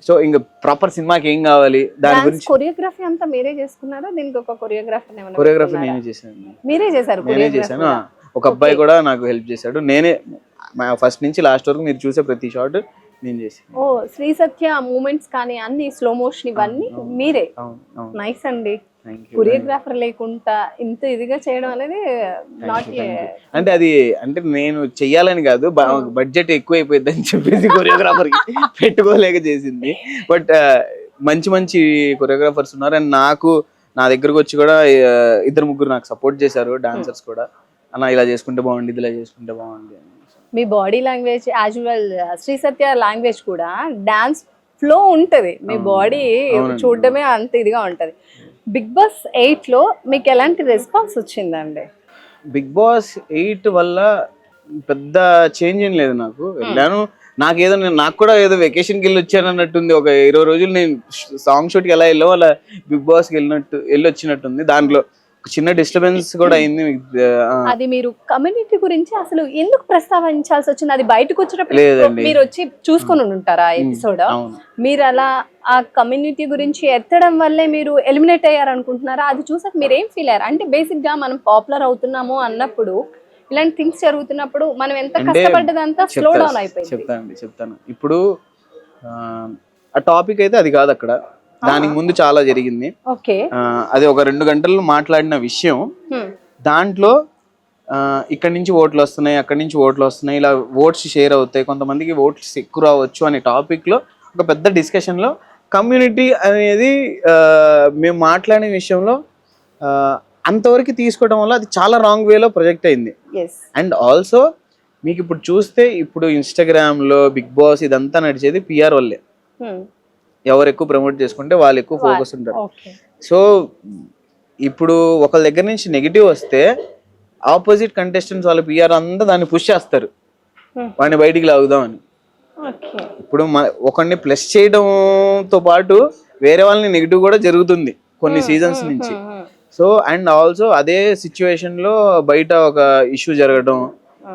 సో ఇంకా ప్రాపర్ సినిమాకి ఏం కావాలి దాని గురించి. కొరియోగ్రఫీ అంతా మీరే చేసుకున్నారా? దీనికి ఒక కొరియోగ్రఫీ నేనే చేశాను. మీరే చేశారు? నేనే చేశాను. ఒక అబ్బాయి కూడా నాకు హెల్ప్ చేశాడు. నేనే ఫస్ట్ నుంచి లాస్ట్ వరకు మీరు చూసే ప్రతి షాట్ నేను చేశాను. ఓ శ్రీ సత్య మూమెంట్స్ కానీ అన్ని స్లో మోషన్ ఇవన్నీ మీరే? నైస్ అండి. కొరియోగ్రాఫర్ లేకుండా ఇంత ఇదిగా చేయడం అనేది అంటే అది అంటే నేను చెయ్యాలని కాదు, బడ్జెట్ ఎక్కువ అయిపోయింది అని చెప్పేసి కొరియోగ్రాఫర్ కి పెట్టుకోలేక చేసింది. బట్ మంచి మంచి కొరియోగ్రాఫర్స్ ఉన్నారు. అండ్ నా దగ్గరకు వచ్చి కూడా 2-3 నాకు సపోర్ట్ చేశారు, డాన్సర్స్ కూడా. అన్న ఇలా చేసుకుంటే బాగుంది, ఇలా చేసుకుంటే బాగుంది. మీ బాడీ లాంగ్వేజ్ యాజువల్ శ్రీ సత్య లాంగ్వేజ్ కూడా డాన్స్ ఫ్లో ఉంటది. మీ బాడీ చూడడమే అంత ఇదిగా ఉంటది. బిగ్ బాస్ 8 లో మీకు ఎలాంటి రెస్పాన్స్ వచ్చిందండి? బిగ్ బాస్ 8 వల్ల పెద్ద చేంజ్ ఏం లేదు. నాకు వెళ్ళాను, నాకు కూడా ఏదో వెకేషన్కి వెళ్ళి వచ్చాను అన్నట్టుంది. ఒక 20 రోజులు నేను సాంగ్ షూట్కి ఎలా వెళ్ళామో అలా బిగ్ బాస్కి వెళ్ళి వచ్చినట్టుంది. దాంట్లో చిన్న డిస్టర్బెన్స్ కూడా అయింది. అది మీరు కమ్యూనిటీ గురించి అసలు ఎందుకు ప్రస్తావించాల్సి వచ్చింది? అది బయటకు వచ్చినప్పుడు మీరు వచ్చి చూసుకొని ఉంటారా ఎపిసోడ్? మీరు అలా ఆ కమ్యూనిటీ గురించి ఎత్తడం వల్లే మీరు ఎలిమినేట్ అయ్యారు అనుకుంటున్నారా? అది చూసాక మీరు ఏం ఫీల్ అయ్యారు? అంటే బేసిక్ గా మనం పాపులర్ అవుతున్నాము అన్నప్పుడు, ఇలాంటి థింగ్స్ జరుగుతున్నప్పుడు మనం ఎంత కష్టపడ్డదంతా స్లో డౌన్ అయిపోయింది. చెప్తాను. ఇప్పుడు ఆ టాపిక్ అయితే అది కాదు. అక్కడ దానికి ముందు చాలా జరిగింది. అది ఒక 2 గంటలు మాట్లాడిన విషయం. దాంట్లో ఇక్కడి నుంచి ఓట్లు వస్తున్నాయి, అక్కడి నుంచి ఓట్లు వస్తున్నాయి, ఇలా ఓట్స్ షేర్ అవుతాయి, కొంతమందికి ఓట్స్ ఎక్కువ రావచ్చు అనే టాపిక్ లో ఒక పెద్ద డిస్కషన్ లో కమ్యూనిటీ అనేది మేము మాట్లాడే విషయంలో అంతవరకు తీసుకోవడం వల్ల అది చాలా రాంగ్ వేలో ప్రొజెక్ట్ అయింది. అండ్ ఆల్సో మీకు ఇప్పుడు చూస్తే ఇప్పుడు ఇన్స్టాగ్రామ్ లో బిగ్ బాస్ ఇదంతా నడిచేది పిఆర్ వల్లే. ఎవరు ఎక్కువ ప్రమోట్ చేసుకుంటే వాళ్ళు ఎక్కువ ఫోకస్ ఉంటారు. సో ఇప్పుడు ఒకళ్ళ దగ్గర నుంచి నెగిటివ్ వస్తే ఆపోజిట్ కంటెస్టెంట్స్ వాళ్ళ పిఆర్ అంతా దాన్ని పుష్ చేస్తారు, వాడిని బయటికి లాగుదామని. ఇప్పుడు ఒకరిని ప్లస్ చేయడంతో పాటు వేరే వాళ్ళని నెగిటివ్ కూడా జరుగుతుంది కొన్ని సీజన్స్ నుంచి. సో అండ్ ఆల్సో అదే సిచ్యువేషన్ లో బయట ఒక ఇష్యూ జరగడం,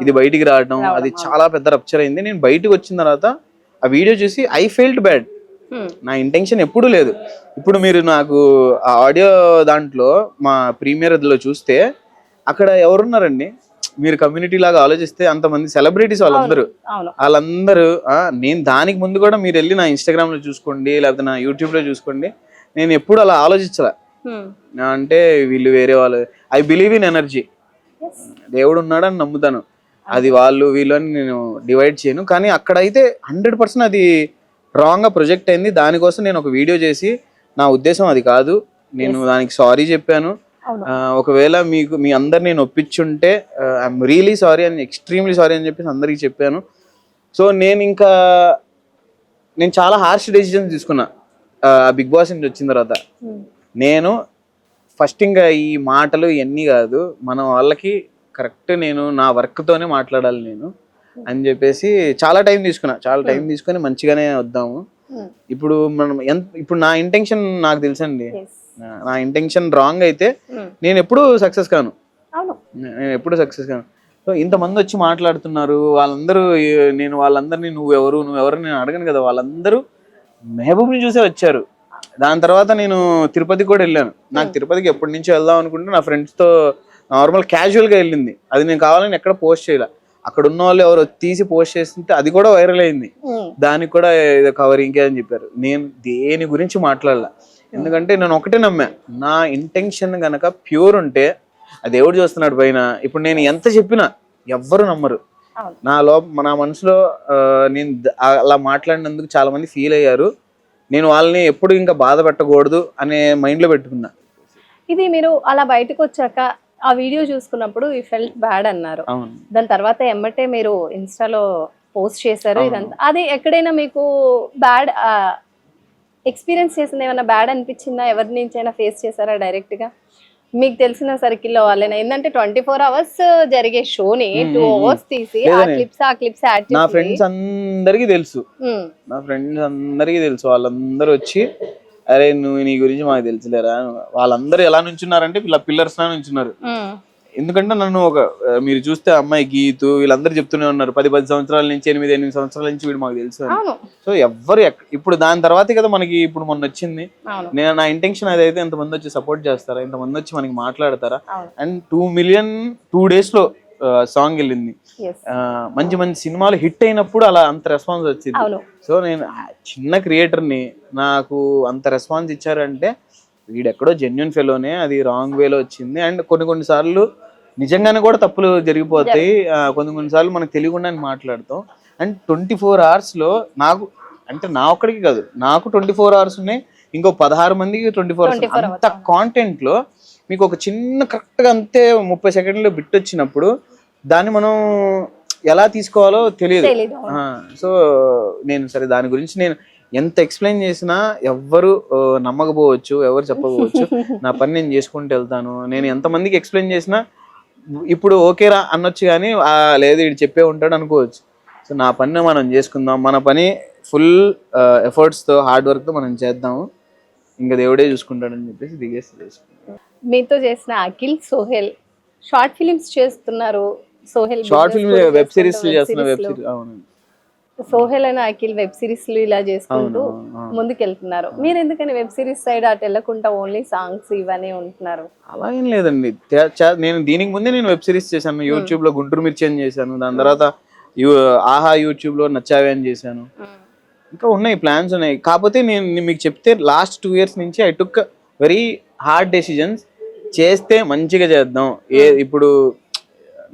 ఇది బయటికి రావడం, అది చాలా పెద్ద రప్చర్ అయింది. నేను బయటకు వచ్చిన తర్వాత ఆ వీడియో చూసి ఐ ఫెల్ట్ బ్యాడ్. నా ఇంటెన్షన్ ఎప్పుడూ లేదు. ఇప్పుడు మీరు నాకు ఆ ఆడియో దాంట్లో మా ప్రీమియర్లో చూస్తే అక్కడ ఎవరున్నారండి? మీరు కమ్యూనిటీ లాగా ఆలోచిస్తే అంతమంది సెలబ్రిటీస్ వాళ్ళందరూ నేను దానికి ముందు కూడా మీరు వెళ్ళి నా ఇన్స్టాగ్రామ్ లో చూసుకోండి, లేకపోతే నా యూట్యూబ్ లో చూసుకోండి, నేను ఎప్పుడు అలా ఆలోచించలే. అంటే వీళ్ళు వేరే వాళ్ళు, ఐ బిలీవ్ ఇన్ ఎనర్జీ, దేవుడు ఉన్నాడని నమ్ముతాను. అది వాళ్ళు వీళ్ళు అని నేను డివైడ్ చేయను. కానీ అక్కడైతే 100% అది రాంగ్ గా ప్రొజెక్ట్ అయింది. దానికోసం నేను ఒక వీడియో చేసి, నా ఉద్దేశం అది కాదు, నేను దానికి సారీ చెప్పాను. ఒకవేళ మీ అందరు నేను ఒప్పించుంటే ఐఎమ్ రియలీ సారీ అని, ఎక్స్ట్రీమ్లీ సారీ అని చెప్పేసి అందరికి చెప్పాను. సో నేను చాలా హార్ష్ డెసిజన్స్ తీసుకున్నా బిగ్ బాస్ నుంచి వచ్చిన తర్వాత. నేను ఫస్ట్ ఇంకా ఈ మాటలు ఇవన్నీ కాదు, మన వాళ్ళకి కరెక్ట్ నేను నా వర్క్తోనే మాట్లాడాలి నేను అని చెప్పేసి చాలా టైం తీసుకుని మంచిగానే వద్దాము. ఇప్పుడు ఇప్పుడు నా ఇంటెన్షన్ నాకు తెలుసండి. నా ఇంటెన్షన్ రాంగ్ అయితే నేను ఎప్పుడు సక్సెస్ కాను. సో ఇంతమంది వచ్చి మాట్లాడుతున్నారు, వాళ్ళందరినీ నువ్వెవరు నేను అడగను కదా. వాళ్ళందరూ మెహబూబ్ని చూసే వచ్చారు. దాని తర్వాత నేను తిరుపతికి కూడా వెళ్ళాను. నాకు తిరుపతికి ఎప్పటి నుంచో వెళ్దాం అనుకుంటే నా ఫ్రెండ్స్తో నార్మల్ క్యాజువల్గా వెళ్ళింది. అది నేను కావాలని ఎక్కడ పోస్ట్ చేయలే. అక్కడ ఉన్న వాళ్ళు ఎవరు తీసి పోస్ట్ చేస్తుంటే అది కూడా వైరల్ అయింది. దానికి కూడా ఏదో కవర్ ఇంకేదని చెప్పారు. నేను దేని గురించి మాట్లాడలే, ఎందుకంటే నేను ఒకటే నమ్మా, నా ఇంటెన్షన్ గనక ప్యూర్ ఉంటే ఆ దేవుడు చూస్తున్నాడు పైన. ఇప్పుడు నేను ఎంత చెప్పినా ఎవ్వరు నమ్మరు. నా మనసులో నేను అలా మాట్లాడినందుకు చాలా మంది ఫీల్ అయ్యారు. నేను వాళ్ళని ఎప్పుడు ఇంకా బాధ పెట్టకూడదు అనే మైండ్ లో పెట్టుకున్నా. ఇది మీరు అలా బయటకు వచ్చాక ఆ వీడియో చూసుకున్నప్పుడు ఈ ఫెల్ట్ బ్యాడ్ అన్నారు. దాని తర్వాత ఎమ్మటే మీరు ఇన్స్టాలో పోస్ట్ చేశారు ఇదంతా. అది ఎక్కడైనా మీకు బ్యాడ్ ఎక్స్పీరియన్స్ చేసింది, ఏమైనా బ్యాడ్ అనిపించిందా? ఎవరి నుంచి అయినా ఫేస్ చేశారా డైరెక్ట్ గా? మీకు తెలిసిన సర్కిల్లో వాళ్ళైనా? ఏంటంటే 24 hours జరిగే షోని 2 hours తీసి ఆ క్లిప్స్ యాడ్ చేసి నా ఫ్రెండ్స్ అందరికీ తెలుసు. వాళ్ళందరూ వచ్చి అరే నువ్వు నీ గురించి మాకు తెలుసులేరా, వాళ్ళందరూ ఎలా నుంచున్నారంటే పిల్లర్స్ లా నుంచున్నారు. ఎందుకంటే నన్ను మీరు చూస్తే అమ్మాయి గీతు వీళ్ళందరూ చెప్తూనే ఉన్నారు 10 సంవత్సరాల నుంచి 8 సంవత్సరాల నుంచి వీడు మాకు తెలుసు అని. సో ఎవ్వరు ఇప్పుడు దాని తర్వాతే కదా మనకి ఇప్పుడు మొన్న వచ్చింది. నేను నా ఇంటెన్షన్ అదైతే ఇంతమంది వచ్చి సపోర్ట్ చేస్తారా, ఇంతమంది వచ్చి మనకి మాట్లాడతారా. అండ్ 2 million 2 days లో సాంగ్ వెళ్ళింది. మంచి సినిమాలు హిట్ అయినప్పుడు అలా అంత రెస్పాన్స్ వచ్చింది. సో నేను చిన్న క్రియేటర్ని, నాకు అంత రెస్పాన్స్ ఇచ్చారంటే వీడెక్కడో జెన్యున్ ఫెలోనే, అది రాంగ్ వేలో వచ్చింది. అండ్ కొన్ని సార్లు నిజంగానే కూడా తప్పులు జరిగిపోతాయి. కొన్ని సార్లు మనకు తెలియకుండానే మాట్లాడతాం. అండ్ 24 hours లో నాకు అంటే నా ఒక్కడికి కాదు, నాకు 24 hours ఉన్నాయి, ఇంకో 16 మందికి 24 hours. 24 అంత కాంటెంట్ లో మీకు ఒక చిన్న కరెక్ట్ గా అంతే 30 సెకండ్లో బిట్ వచ్చినప్పుడు దాన్ని మనం ఎలా తీసుకోవాలో తెలియదు. సో నేను సరే దాని గురించి నేను ఎంత ఎక్స్ప్లెయిన్ చేసినా ఎవ్వరు నమ్మకపోవచ్చు, ఎవరు చెప్పకపోవచ్చు. నా పని నేను చేసుకుంటూ వెళ్తాను. నేను ఎంతమందికి ఎక్స్ప్లెయిన్ చేసినా ఇప్పుడు ఓకేరా అనొచ్చు, కానీ లేదు ఇది చెప్పే ఉంటాడు అనుకోవచ్చు. సో నా పని మనం చేసుకుందాం, మన పని ఫుల్ ఎఫర్ట్స్తో హార్డ్ వర్క్తో మనం చేద్దాము, ఇంకా దేవుడే చూసుకుంటాడని చెప్పేసి దిగేసి చేసుకుంటాం. మీతో చేసిన అఖిల్ సోహెల్ షార్ట్ ఫిలిమ్స్ చేస్తున్నారు. Sohel short film web series చేస్తున్న వెబ్ సిరీస్. అవును, సోహెల్ అని అఖిల్ వెబ్ సిరీస్ ఇలా చేసుకుంటూ ముందుకెళ్తున్నారు. మీరు ఎందుకని వెబ్ సిరీస్ సైడ్ అటు వెళ్ళకుండా ఓన్లీ సాంగ్స్ ఇవన్నీ ఉంటున్నారు? అలా ఏం లేదండి. నేను దీనికి ముందే నేను వెబ్ సిరీస్ చేశాను. యూట్యూబ్ లో గుంటూరు మిర్చి అని చేశాను, దాని తర్వాత ఆహా యూట్యూబ్ లో నచ్చావే అని చేశాను. ఇంకా ఉన్నాయి, ప్లాన్స్ ఉన్నాయి. కాకపోతే నేను మీకు చెప్తే లాస్ట్ 2 years నుంచి I took very hard decisions. చేస్తే మంచిగా చేద్దాం, ఇప్పుడు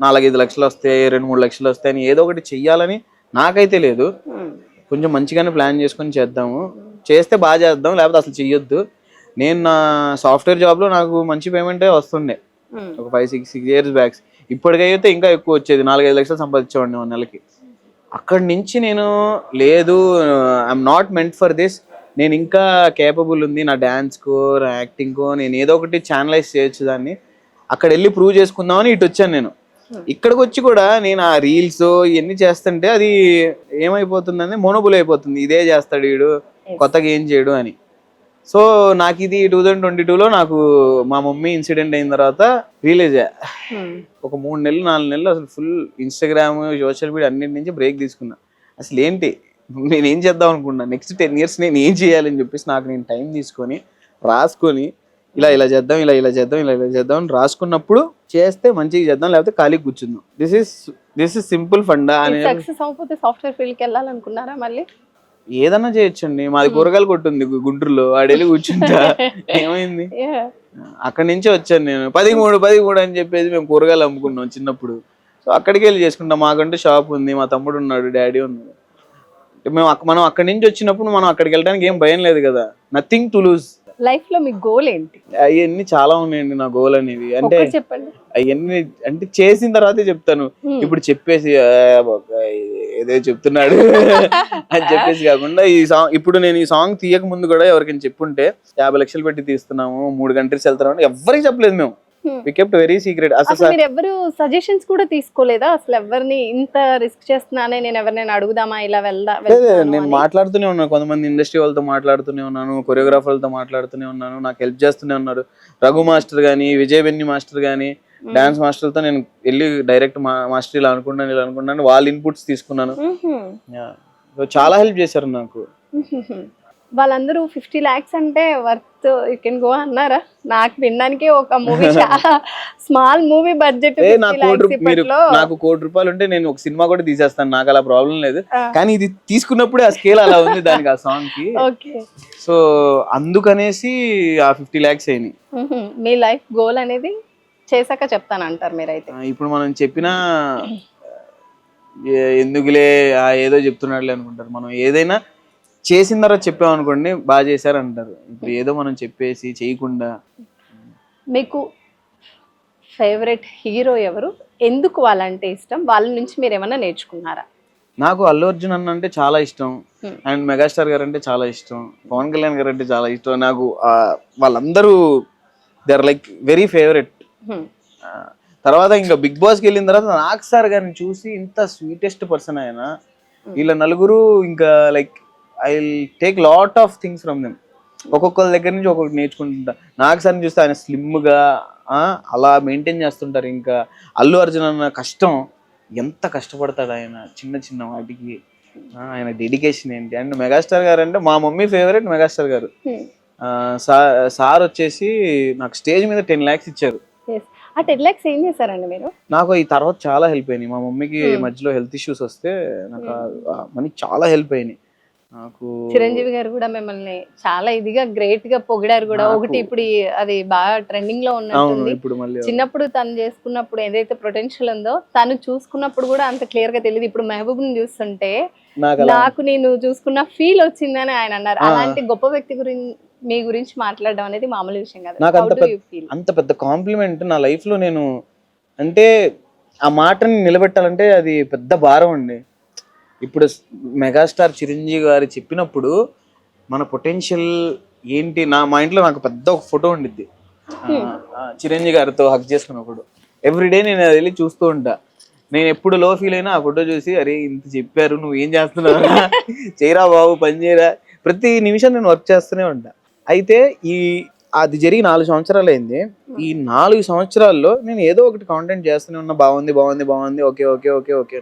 4-5 లక్షలు వస్తాయి, 2-3 లక్షలు వస్తాయని ఏదో ఒకటి చెయ్యాలని నాకైతే లేదు. కొంచెం మంచిగానే ప్లాన్ చేసుకొని చేద్దాము, చేస్తే బాగా చేద్దాం, లేకపోతే అసలు చెయ్యొద్దు. నేను నా సాఫ్ట్వేర్ జాబ్లో నాకు మంచి పేమెంటే వస్తుండే ఒక 5-6 years బ్యాక్స్. ఇప్పటికైతే ఇంకా ఎక్కువ వచ్చేది, 4-5 లక్షలు సంపాదించేవాడిని 1 నెలకి. అక్కడి నుంచి నేను లేదు, I'm not meant for this, నేను ఇంకా కేపబుల్ ఉంది నా డ్యాన్స్కో నా యాక్టింగ్కో, నేను ఏదో ఒకటి ఛానలైజ్ చేయొచ్చు దాన్ని, అక్కడ వెళ్ళి ప్రూవ్ చేసుకుందామని ఇటు వచ్చాను నేను. ఇక్కడికి వచ్చి కూడా నేను ఆ రీల్స్ ఇవన్నీ చేస్తుంటే అది ఏమైపోతుందని మోనోబుల్ అయిపోతుంది, ఇదే చేస్తాడు వీడు, కొత్తగా ఏం చేయడు అని. సో నాకు ఇది 2022లో నాకు మా మమ్మీ ఇన్సిడెంట్ అయిన తర్వాత రిలీజ్ ఒక 3 నెలలు 4 నెలలు అసలు ఫుల్ ఇన్స్టాగ్రామ్ సోషల్ మీడియా అన్నింటి నుంచి బ్రేక్ తీసుకున్నా. అసలు ఏంటి నేను ఏం చేద్దాం అనుకున్నా, నెక్స్ట్ 10 years నేను ఏం చేయాలని చెప్పేసి నాకు నేను టైం తీసుకొని రాసుకొని ఇలా చేద్దాం, ఇలా చేద్దాం అని రాసుకున్నప్పుడు చేస్తే మంచిగా చేద్దాం, లేకపోతే ఖాళీ కూర్చుందాం. దిస్ ఇస్ సింపుల్ ఫండా అని. సక్సెస్ అవ్వకపోతే సాఫ్ట్వేర్ ఫీల్డ్కి వెళ్ళాలనుకున్నారా? మళ్ళీ ఏదన్నా చేయొచ్చండి, మాది కూరగాయలు కొట్టుంది గుంటూరులో, ఆడెళ్ళి కూర్చుంటా ఏమైంది. అక్కడి నుంచే వచ్చాను నేను, 13 అని చెప్పేసి మేము కూరగాయలు అమ్ముకున్నాం చిన్నప్పుడు. సో అక్కడికి వెళ్ళి చేసుకుంటాం, మాకంటే షాప్ ఉంది, మా తమ్ముడు ఉన్నాడు, డాడీ ఉన్నాడు. మనం అక్కడి నుంచి వచ్చినప్పుడు మనం అక్కడికి వెళ్ళడానికి ఏం భయం లేదు కదా, నథింగ్ టు లూజ్. లైఫ్ లో మీ గోల్ ఏంటి? అవన్నీ చాలా ఉన్నాయండి నా గోల్ అనేవి. అంటే చెప్పండి. అవన్నీ అంటే చేసిన తర్వాతే చెప్తాను, ఇప్పుడు చెప్పేసి ఏదో చెప్తున్నాడు అని చెప్పేసి కాకుండా, ఈ సాంగ్ ఇప్పుడు నేను ఈ సాంగ్ తీయక ముందు కూడా ఎవరికైనా చెప్పుంటే 50 లక్షలు పెట్టి తీస్తున్నాము, 3 countries వెళ్తున్నాము, ఎవరికి చెప్పలేదు మేము. We kept very secret. అసలు మీరు ఎవరు సజెషన్స్ కూడా తీసుకోలేదా? అసలు ఎవరిని ఇంత రిస్క్ చేస్తున్నానే, నేను ఎవరినైనా అడుగుదామా ఇలా నేను మాట్లాడుతూనే ఉన్నాను, కొంతమంది ఇండస్ట్రీ వాళ్ళతో మాట్లాడుతూనే ఉన్నాను, కొరియోగ్రాఫర్లతో మాట్లాడుతూనే ఉన్నాను, నాకు హెల్ప్ చేస్తూనే ఉన్నారు. రఘు మాస్టర్ గానీ, విజయ్ బెన్ని మాస్టర్ గానీ, డాన్స్ మాస్టర్లతో నేను వెళ్ళి డైరెక్ట్ మాస్టర్ ఇలా అనుకున్నాను, వాళ్ళ ఇన్పుట్స్ తీసుకున్నాను. చాలా హెల్ప్ చేశారు నాకు. వాళ్ళందరూ 50 lakhs అంటే వర్త్ యూ కెన్ గో అన్నారా? నాకు వినడానికి ఒక మూవీ చాలా స్మాల్ మూవీ బడ్జెట్, నాకు 1 కోటి రూపాయలు ఉంటే నేను ఒక సినిమా కూడా తీసేస్తాను, నాకు అలా ప్రాబ్లం లేదు. కానీ ఇది తీసుకున్నప్పుడే ఆ స్కేల్ అలా ఉంది దానికి, ఆ సాంగ్ కి. సో అందుకనేసి ఆ 50 lakhs అయినాయి. మీ లైఫ్ గోల్ అనేది చేశాక చెప్తాను అంటారు మీరైతే? ఇప్పుడు మనం చెప్పినా ఎందుకులే ఏదో చెప్తున్నాడులే అనుకుంటారు. మనం ఏదైనా చేసిన తర్వాత చెప్పామనుకోండి బాగా చేశారు అంటారు. ఇప్పుడు ఏదో మనం చెప్పేసి చేయకుండా. మీకు ఫేవరెట్ హీరో ఎవరు? ఎందుకు వాళ్ళంటే ఇష్టం? వాళ్ళ నుంచి మీరు ఏమైనా నేర్చుకున్నారా? నాకు అల్లు అర్జున్ అన్న అంటే చాలా ఇష్టం, అండ్ మెగాస్టార్ గారు అంటే చాలా ఇష్టం, పవన్ కళ్యాణ్ గారు అంటే చాలా ఇష్టం. నాకు వాళ్ళందరూ they are like very favourite. తర్వాత ఇంకా బిగ్ బాస్కి వెళ్ళిన తర్వాత నాకు సార్ గారిని చూసి ఇంత స్వీటెస్ట్ పర్సన్ ఆయన. వీళ్ళ నలుగురు ఇంకా like I will take lot of things from them. ఒక్కొక్కరి దగ్గర నుంచి ఒక్కొక్కటి నేర్చుకుంటుంటా. నాకు సార్ని చూస్తే ఆయన స్లిమ్గా అలా మెయింటైన్ చేస్తుంటారు. ఇంకా అల్లు అర్జున్ అన్న కష్టం, ఎంత కష్టపడతాడు ఆయన చిన్న చిన్న వాటికి, ఆయన డెడికేషన్ ఏంటి. అండ్ మెగాస్టార్ గారు అంటే మా మమ్మీ ఫేవరెట్ మెగాస్టార్ గారు. సార్ వచ్చేసి నాకు స్టేజ్ మీద 10 lakhs ఇచ్చారు. ఆ 10 lakhs ఏం చేశారండి మీరు? నాకు ఈ తర్వాత చాలా హెల్ప్ అయినాయి. మా మమ్మీకి మధ్యలో హెల్త్ ఇష్యూస్ వస్తే నాకు మనీ చాలా హెల్ప్ అయినాయి. నాకు చిరంజీవి గారు కూడా మిమ్మల్ని చాలా ఇదిగా గ్రేట్ గా పొగిడారు కూడా. ఒకటి ఇప్పుడు అది బాగా ట్రెండింగ్ లో ఉన్నట్టుంది. చిన్నప్పుడు తను చేసుకున్నప్పుడు ఏదైతే పొటెన్షియల్ ఉందో తను చూసుకున్నప్పుడు కూడా అంత క్లియర్ గా తెలియదు. ఇప్పుడు మెహబూబ్ ని చూస్తుంటే నాకు అలా నాకు నేను చూసుకున్న ఫీల్ వచ్చిందని ఆయన అన్నారు. అలాంటి గొప్ప వ్యక్తి గురించి మీ గురించి మాట్లాడడం అనేది మామూలు విషయం కాదు. నాకు How do you feel? అంత పెద్ద కాంప్లిమెంట్ నా లైఫ్ లో నేను అంటే ఆ మాటని నిలబెట్టాలంటే అది పెద్ద భారం అండి. ఇప్పుడు మెగాస్టార్ చిరంజీవి గారు చెప్పినప్పుడు మన పొటెన్షియల్ ఏంటి, మా ఇంట్లో నాకు పెద్ద ఒక ఫోటో ఉండిద్ది చిరంజీవి గారితో హక్ చేసుకున్నప్పుడు. ఎవ్రీడే నేను అది వెళ్ళి చూస్తూ ఉంటా. నేను ఎప్పుడు లో ఫీల్ అయినా ఆ ఫోటో చూసి అరే ఇంత చెప్పారు, నువ్వు ఏం చేస్తున్నావు, చేయరా బాబు పని చేయరా, ప్రతి నిమిషం నేను వర్క్ చేస్తూనే ఉంటా. అయితే అది జరిగి 4 సంవత్సరాలు అయింది. ఈ 4 సంవత్సరాల్లో నేను ఏదో ఒకటి కాంటెంట్ చేస్తూనే ఉన్నా. బాగుంది, ఓకే.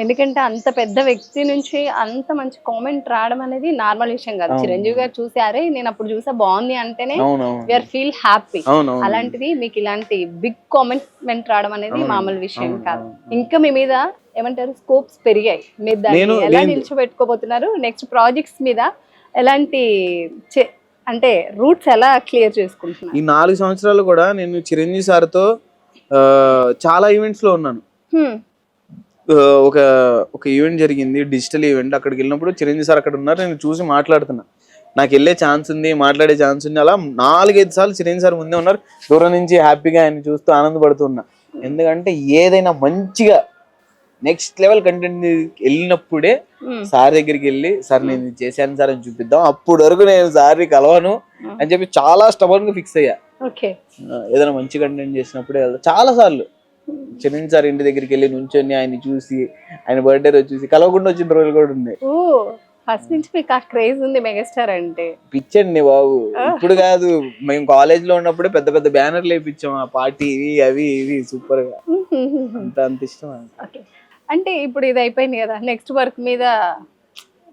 ఎందుకంటే అంత పెద్ద వ్యక్తి నుంచి అంత మంచి కామెంట్ రావడం అనేది నార్మల్ విషయం కాదు. చిరంజీవి గారు చూసారే, నేను అప్పుడు చూసా బాగుంది అంటేనే వీఆర్ ఫీల్ హ్యాపీ. అలాంటిది మీకు ఇలాంటి బిగ్ కామెంట్ రావడం అనేది మామూలు విషయం కాదు. ఇంకా మీ మీద ఏమంటారు స్కోప్స్ పెరిగాయి. మీరు దాన్ని ఎలా నిలిచిపెట్టుకోబోతున్నారు? నెక్స్ట్ ప్రాజెక్ట్స్ మీద ఎలాంటి అంటే రూట్స్ ఎలా క్లియర్ చేసుకుంటున్నారు? ఈ 4 సంవత్సరాలు కూడా నేను చిరంజీవి సార్తో చాలా ఈవెంట్స్ లో ఉన్నాను. ఒక ఈవెంట్ జరిగింది, డిజిటల్ ఈవెంట్. అక్కడికి వెళ్ళినప్పుడు చిరంజీవి సార్ అక్కడ ఉన్నారు, నేను చూసి మాట్లాడుతున్నా. నాకు వెళ్ళే ఛాన్స్ ఉంది, మాట్లాడే ఛాన్స్ ఉంది. అలా 4-5 సార్లు చిరంజీవి సార్ ముందే ఉన్నారు. దూరం నుంచి హ్యాపీగా ఆయన చూస్తూ ఆనందపడుతున్నా. ఎందుకంటే ఏదైనా మంచిగా నెక్స్ట్ లెవెల్ కంటెంట్ వెళ్ళినప్పుడే సార్ దగ్గరికి వెళ్ళి సార్ నేను ఇది చేశాను సార్ అని చూపిద్దాం. అప్పుడు వరకు నేను సార్ని కలవను అని చెప్పి చాలా స్టబర్న్ గా ఫిక్స్ అయ్యా. ఏదైనా మంచి కంటెంట్ చేసినప్పుడే చాలా సార్లు చిరంజీవి సార్ ఇంటి దగ్గరికి వెళ్ళి నుంచొని ఆయన చూసి, ఆయన బర్త్డే రోజు చూసి కలవకుండా వచ్చిన రోజులు కూడా ఉన్నాయి. ఫస్ట్ నుంచి మీకు ఆ క్రేజ్ ఉంది మెగాస్టార్ అంటే. పిచ్చండి బాబు. ఇప్పుడు కాదు, మేము కాలేజ్ లో ఉన్నప్పుడే పెద్ద పెద్ద బ్యానర్లు వేయించాం. ఆ పార్టీ ఇవి సూపర్ గా, అంత ఇష్టం. అంటే ఇప్పుడు ఇది అయిపోయింది కదా, నెక్స్ట్ వర్క్ మీద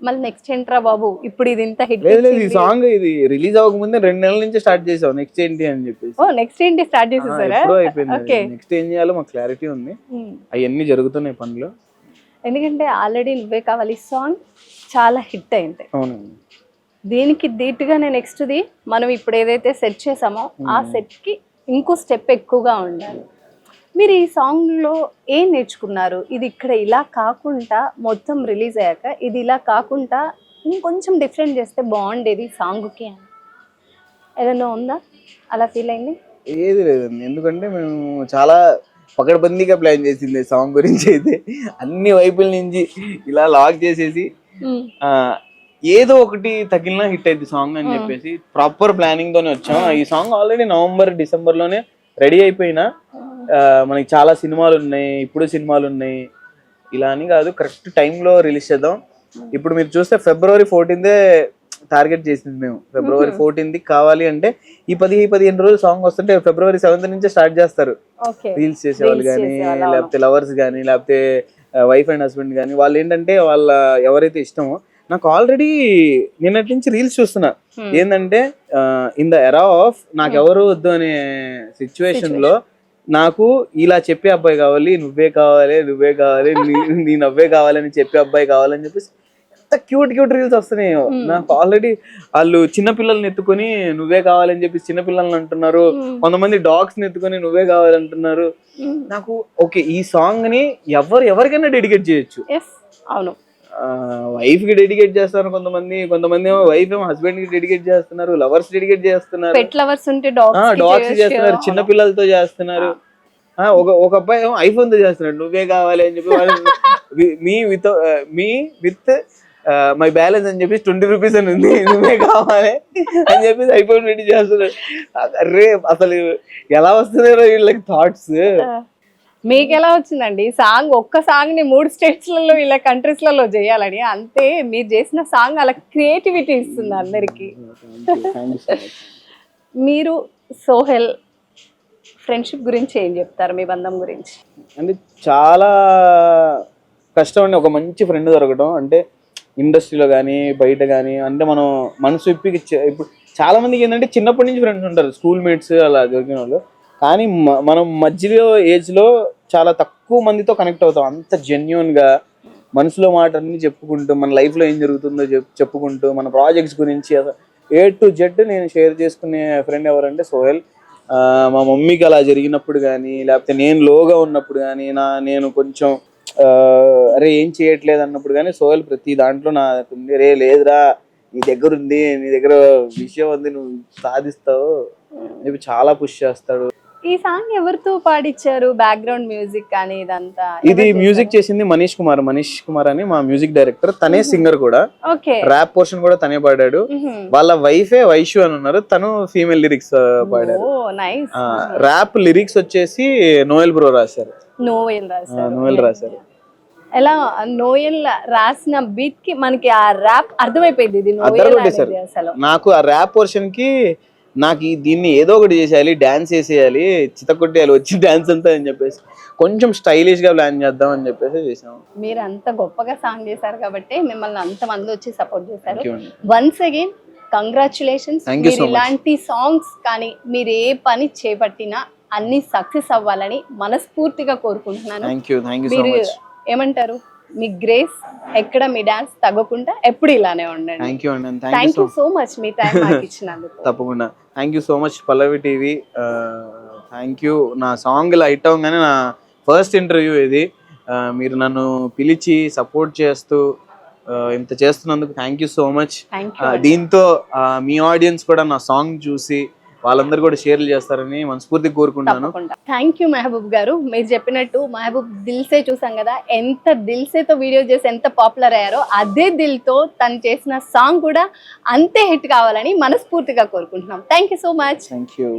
మళ్ళీ నెక్స్ట్ ఏంట్రా బాబు, ఇప్పుడు ఇది ఇంత హిట్. లేదు ఈ సాంగ్ ఇది రిలీజ్ అవ్వక ముందే 2 నెలల నుంచి స్టార్ట్ చేసాం నెక్స్ట్ ఏంటి అని చెప్పేసి. నెక్స్ట్ ఏంటి స్టార్ట్ చేసేసారా? అయిపోయింది. నెక్స్ట్ ఏం చేయాలో మాకు క్లారిటీ ఉంది. అవన్నీ జరుగుతున్నాయి పనులు. ఎందుకంటే ఆల్రెడీ నువ్వే కావాలి సాంగ్ చాలా హిట్ అయింది. దీనికి ధీటుగానే నెక్స్ట్ది మనం ఇప్పుడు ఏదైతే సెట్ చేసామో ఆ సెట్ కి ఇంకో స్టెప్ ఎక్కువగా ఉండాలి. మీరు ఈ సాంగ్లో ఏం నేర్చుకున్నారు? ఇది ఇక్కడ ఇలా కాకుండా మొత్తం రిలీజ్ అయ్యాక ఇది ఇలా కాకుండా ఇంకొంచెం డిఫరెంట్ చేస్తే బాగుండేది సాంగ్కి అని ఏదైనా ఉందా అలా ఫీల్ అయింది? ఏది లేదండి, ఎందుకంటే మేము చాలా పకడ్బందీగా ప్లాన్ చేసింది సాంగ్ గురించి. అయితే అన్ని వైపుల నుంచి ఇలా లాక్ చేసేసి ఏదో ఒకటి తగిలినా హిట్ అయింది సాంగ్ అని చెప్పేసి ప్రాపర్ ప్లానింగ్ తోనే వచ్చాం. ఈ సాంగ్ ఆల్రెడీ నవంబర్ డిసెంబర్ లోనే రెడీ అయిపోయినా మనకి చాలా సినిమాలు ఉన్నాయి, ఇప్పుడు సినిమాలు ఉన్నాయి, ఇలా అని కాదు కరెక్ట్ టైంలో రిలీజ్ చేద్దాం. ఇప్పుడు మీరు చూస్తే February 14th టార్గెట్ చేసింది మేము. February 14th కావాలి అంటే ఈ 10-15 రోజులు సాంగ్ వస్తుంటే February 7th నుంచే స్టార్ట్ చేస్తారు రీల్స్ చేసేవాళ్ళు కానీ, లేకపోతే లవర్స్ కానీ, లేకపోతే వైఫ్ అండ్ హస్బెండ్ కానీ. వాళ్ళు ఏంటంటే వాళ్ళ ఎవరైతే ఇష్టమో, నాకు ఆల్రెడీ నిన్నటి నుంచి రీల్స్ చూస్తున్నా. ఏంటంటే ఇన్ ద ఎరా ఆఫ్ నాకు ఎవరు వద్దు అనే సిచ్యువేషన్ లో నాకు ఇలా చెప్పే అబ్బాయి కావాలి, నువ్వే కావాలి నీ నవ్వే కావాలని చెప్పే అబ్బాయి కావాలని చెప్పేసి ఎంత క్యూట్ రీల్స్ వస్తున్నాయి నాకు. ఆల్రెడీ వాళ్ళు చిన్నపిల్లల్ని ఎత్తుకొని నువ్వే కావాలని చెప్పి చిన్నపిల్లల్ని అంటున్నారు, కొంతమంది డాగ్స్ ని ఎత్తుకొని నువ్వే కావాలంటున్నారు. నాకు ఓకే, ఈ సాంగ్ ని ఎవరికైనా డెడికేట్ చేయొచ్చు. అవును, వైఫ్ కి డెడికేట్ చేస్తారు కొంతమంది ఏమో వైఫ్ ఏమో హస్బెండ్ కి డెడికేట్ చేస్తున్నారు, లవర్స్ డెడికేట్ చేస్తున్నారు, పెట్ లవర్స్ ఉంటే డాగ్స్ చేస్తున్నారు, చిన్న పిల్లలతో చేస్తున్నారు. ఒక అబ్బాయి ఏమో ఐఫోన్ తో చేస్తున్నాడు నువ్వే కావాలి అని చెప్పి, మీ విత్ మై బ్యాలెన్స్ అని చెప్పి 20 రూపీస్ అని ఉంది, నువ్వే కావాలి అని చెప్పి ఐఫోన్ పెట్టి చేస్తున్నాడు. అరే అసలు ఎలా వస్తున్నారో వీళ్ళకి థాట్స్. మీకు ఎలా వచ్చిందండి సాంగ్? ఒక్క సాంగ్ ని 3 స్టేట్స్లలో ఇలా కంట్రీస్లలో చేయాలని, అంతే మీరు చేసిన సాంగ్ అలా క్రియేటివిటీ ఇస్తుంది అందరికి. మీరు సోహెల్ ఫ్రెండ్షిప్ గురించి ఏం చెప్తారు? మీ బంధం గురించి? అంటే చాలా కష్టం అండి ఒక మంచి ఫ్రెండ్ దొరకడం. అంటే ఇండస్ట్రీలో కానీ బయట కానీ, అంటే మనం మనసు ఇప్పి ఇప్పుడు చాలా మందికి ఏంటంటే చిన్నప్పటి నుంచి ఫ్రెండ్స్ ఉంటారు, స్కూల్ మేట్స్ అలా దొరికిన వాళ్ళు. కానీ మనం మధ్యలో ఏజ్లో చాలా తక్కువ మందితో కనెక్ట్ అవుతాం. అంత జెన్యూన్గా మనసులో మాట అన్ని చెప్పుకుంటూ, మన లైఫ్లో ఏం జరుగుతుందో చెప్పుకుంటూ, మన ప్రాజెక్ట్స్ గురించి A to Z నేను షేర్ చేసుకునే ఫ్రెండ్ ఎవరంటే సోహెల్. మా మమ్మీకి అలా జరిగినప్పుడు కానీ, లేకపోతే నేను లోగా ఉన్నప్పుడు కానీ, నేను కొంచెం అరే ఏం చేయట్లేదు అన్నప్పుడు కానీ సోహెల్ ప్రతి దాంట్లో నాకుంది, రే లేదురా నీ దగ్గర ఉంది, నీ దగ్గర విషయం ఉంది, నువ్వు సాధిస్తావు చెప్పి చాలా పుష్ చేస్తాడు. ఈ సాంగ్ ఎవరితో పాడిచ్చారు, బ్యాక్గ్రౌండ్ మ్యూజిక్ కానీ ఇదంతా? ఇది మ్యూజిక్ చేసింది మనీష్ కుమార్ అని మా మ్యూజిక్ డైరెక్టర్, తనే సింగర్ కూడా, ఓకే. ర్యాప్ పోర్షన్ కూడా తనే పాడాడు. వాళ్ళ వైఫే వైషు అని ఉన్నారు, తను ఫీమేల్ లిరిక్స్ పాడారు. ఓ నైస్. ర్యాప్ లిరిక్స్ వచ్చేసి నోయల్ బ్రో రాశారు. నోయల్ రాశారు. ఎలా నోయల్ రాసిన బీట్ కి మనకి ఆ ర్యాప్ అర్థమైపోయింది, ఇది నోయల్ అనేది అసలు. నాకు ఆ ర్యాప్ పోర్షన్ కి నాకు దీన్ని ఏదో ఒకటి చేసేయాలి, డాన్స్ వేసేయాలి, చితకొట్టేయాలి వచ్చి డాన్స్ అంతా అని చెప్పేసి కొంచెం స్టైలిష్ గా ప్లాన్ చేద్దాం అని చెప్పేసి చేసాం. మీరు అంత గొప్పగా సాంగ్ చేశారు కాబట్టి మిమ్మల్ని అంత మంది వచ్చి సపోర్ట్ చేశారు. Once again congratulations. మీరు ఇలాంటి సాంగ్స్ కానీ మీరు ఏ పని చేపట్టినా అన్ని సక్సెస్ అవ్వాలని మనస్ఫూర్తిగా కోరుకుంటున్నాను. మీరు ఏమంటారు, మీ గ్రేస్ ఎక్కడ మీ డాన్స్ తగ్గకుండా ఎప్పుడు ఇలానే ఉండండి. Thank you so much me time నాకు ఇచ్చినందుకు. తప్పకుండా thank you so much Pallavi TV. Thank you. నా సాంగ్ ఇలా హిట్ అవ్వగానే నా ఫస్ట్ ఇంటర్వ్యూ ఇది. మీరు నన్ను పిలిచి సపోర్ట్ చేస్తూ ఇంత చేస్తున్నందుకు థ్యాంక్ యూ సో మచ్. దీంతో మీ ఆడియన్స్ కూడా నా సాంగ్ చూసి వాళ్ళందరూ కూడా షేర్లు చేస్తారని మనస్ఫూర్తిగా కోరుకుంటున్నాను. థ్యాంక్ యూ మెహబూబ్ గారు. మీరు చెప్పినట్టు మెహబూబ్ దిల్సే చూసాం కదా, ఎంత దిల్సేతో వీడియో చేసి ఎంత పాపులర్ అయ్యారో అదే దిల్తో తను చేసిన సాంగ్ కూడా అంతే హిట్ కావాలని మనస్ఫూర్తిగా కోరుకుంటున్నాం. Thank you so much. Thank you.